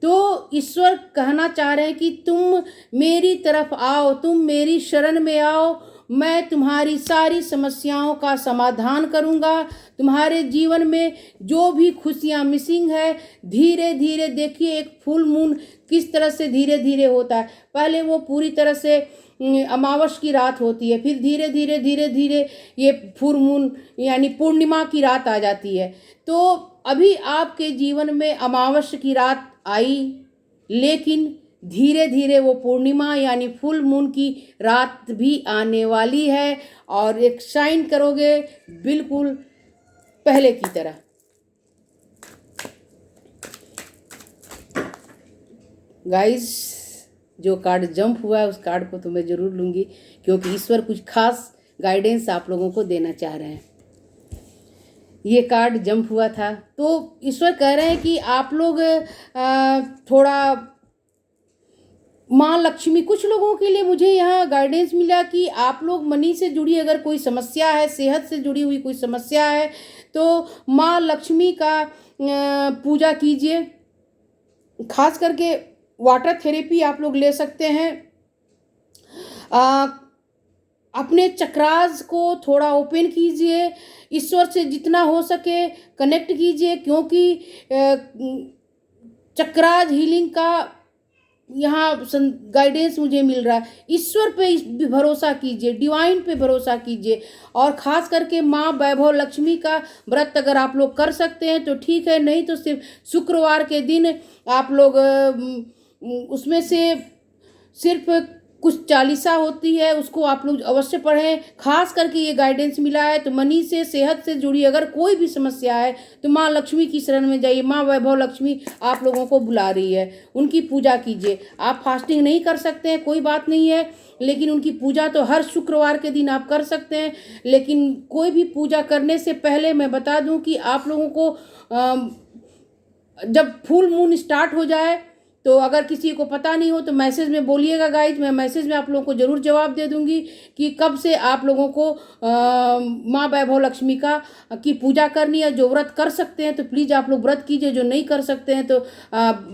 तो ईश्वर कहना चाह रहे हैं कि तुम मेरी तरफ आओ, तुम मेरी शरण में आओ, मैं तुम्हारी सारी समस्याओं का समाधान करूंगा। तुम्हारे जीवन में जो भी खुशियां मिसिंग है, धीरे धीरे देखिए एक फुल मून किस तरह से धीरे धीरे होता है। पहले वो पूरी तरह से अमावस की रात होती है, फिर धीरे धीरे धीरे धीरे ये फुल मून यानी पूर्णिमा की रात आ जाती है। तो अभी आपके जीवन में अमावस की रात आई, लेकिन धीरे धीरे वो पूर्णिमा यानी फुल मून की रात भी आने वाली है और एक शाइन करोगे बिल्कुल पहले की तरह। गाइस, जो कार्ड जंप हुआ है उस कार्ड को तो मैं ज़रूर लूँगी, क्योंकि ईश्वर कुछ खास गाइडेंस आप लोगों को देना चाह रहे हैं। ये कार्ड जंप हुआ था तो ईश्वर कह रहे हैं कि आप लोग थोड़ा माँ लक्ष्मी, कुछ लोगों के लिए मुझे यहाँ गाइडेंस मिला कि आप लोग मनी से जुड़ी अगर कोई समस्या है, सेहत से जुड़ी हुई कोई समस्या है, तो माँ लक्ष्मी का पूजा कीजिए। खास करके वाटर थेरेपी आप लोग ले सकते हैं। अपने चक्रास को थोड़ा ओपन कीजिए, ईश्वर से जितना हो सके कनेक्ट कीजिए, क्योंकि चक्रास हीलिंग का यहाँ गाइडेंस मुझे मिल रहा है। ईश्वर पे भरोसा कीजिए, डिवाइन पे भरोसा कीजिए, और ख़ास करके माँ वैभव लक्ष्मी का व्रत अगर आप लोग कर सकते हैं तो ठीक है, नहीं तो सिर्फ शुक्रवार के दिन आप लोग उसमें से सिर्फ कुछ चालीसा होती है, उसको आप लोग अवश्य पढ़ें। खास करके ये गाइडेंस मिला है तो मनी से, सेहत से जुड़ी अगर कोई भी समस्या है तो माँ लक्ष्मी की शरण में जाइए। माँ वैभव लक्ष्मी आप लोगों को बुला रही है, उनकी पूजा कीजिए। आप फास्टिंग नहीं कर सकते हैं, कोई बात नहीं है, लेकिन उनकी पूजा तो हर शुक्रवार के दिन आप कर सकते हैं। लेकिन कोई भी पूजा करने से पहले मैं बता दूं कि आप लोगों को जब फुल मून स्टार्ट हो जाए, तो अगर किसी को पता नहीं हो तो मैसेज में बोलिएगा गाइज, मैं मैसेज में आप लोगों को ज़रूर जवाब दे दूंगी कि कब से आप लोगों को माँ वैभव लक्ष्मी की पूजा करनी है। जो व्रत कर सकते हैं तो प्लीज़ आप लोग व्रत कीजिए, जो नहीं कर सकते हैं तो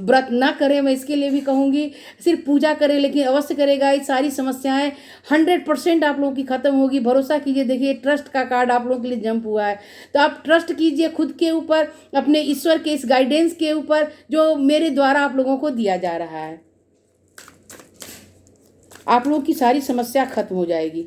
व्रत ना करें, मैं इसके लिए भी कहूँगी। सिर्फ पूजा करें, लेकिन अवश्य करेगा, ये सारी समस्याएँ 100% आप लोगों की ख़त्म होगी। भरोसा कीजिए। देखिए ट्रस्ट का कार्ड आप लोगों के लिए जंप हुआ है, तो आप ट्रस्ट कीजिए खुद के ऊपर, अपने ईश्वर के इस गाइडेंस के ऊपर जो मेरे द्वारा आप लोगों को दिया जा रहा है। आप लोगों की सारी समस्या खत्म हो जाएगी।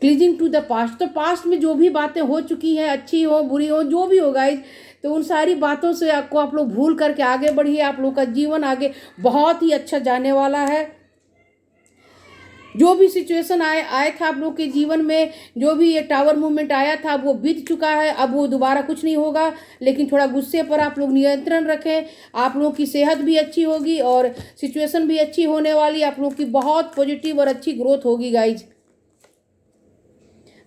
क्लीजिंग टू द पास्ट, तो पास्ट में जो भी बातें हो चुकी हैं, अच्छी हो बुरी हो, जो भी हो गाइज, तो उन सारी बातों से आपको आप लोग भूल करके आगे बढ़िए। आप लोग का जीवन आगे बहुत ही अच्छा जाने वाला है। जो भी सिचुएशन आया था आप लोग के जीवन में, जो भी ये टावर मूवमेंट आया था, वो बीत चुका है, अब वो दोबारा कुछ नहीं होगा। लेकिन थोड़ा गुस्से पर आप लोग नियंत्रण रखें, आप लोगों की सेहत भी अच्छी होगी और सिचुएशन भी अच्छी होने वाली। आप लोग की बहुत पॉजिटिव और अच्छी ग्रोथ होगी गाइज।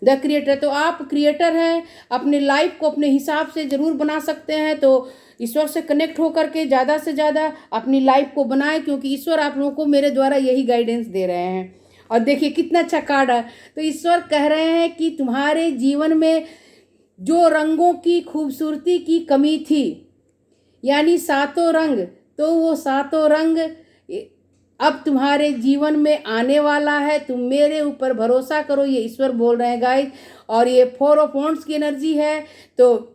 द क्रिएटर, तो आप क्रिएटर हैं, अपने लाइफ को अपने हिसाब से ज़रूर बना सकते हैं। तो ईश्वर से कनेक्ट होकर के ज़्यादा से ज़्यादा अपनी लाइफ को बनाएं, क्योंकि ईश्वर आप लोगों को मेरे द्वारा यही गाइडेंस दे रहे हैं। और देखिए कितना अच्छा कार्ड है। तो ईश्वर कह रहे हैं कि तुम्हारे जीवन में जो रंगों की खूबसूरती की कमी थी, यानी सातों रंग, तो वो सातों रंग अब तुम्हारे जीवन में आने वाला है। तुम मेरे ऊपर भरोसा करो, ये ईश्वर बोल रहे हैं गाइस। और ये 4 ऑफ वांड्स की एनर्जी है, तो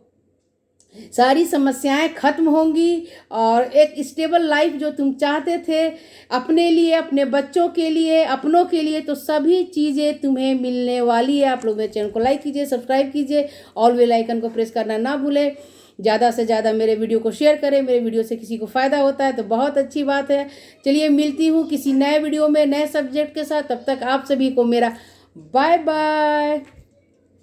सारी समस्याएं खत्म होंगी और एक स्टेबल लाइफ जो तुम चाहते थे अपने लिए, अपने बच्चों के लिए, अपनों के लिए, तो सभी चीज़ें तुम्हें मिलने वाली है। आप लोग मेरे चैनल को लाइक कीजिए, सब्सक्राइब कीजिए, ऑल बेल आइकन को प्रेस करना ना भूलें। ज़्यादा से ज़्यादा मेरे वीडियो को शेयर करें। मेरे वीडियो से किसी को फ़ायदा होता है तो बहुत अच्छी बात है। चलिए मिलती हूँ किसी नए वीडियो में नए सब्जेक्ट के साथ। तब तक आप सभी को मेरा बाय बाय।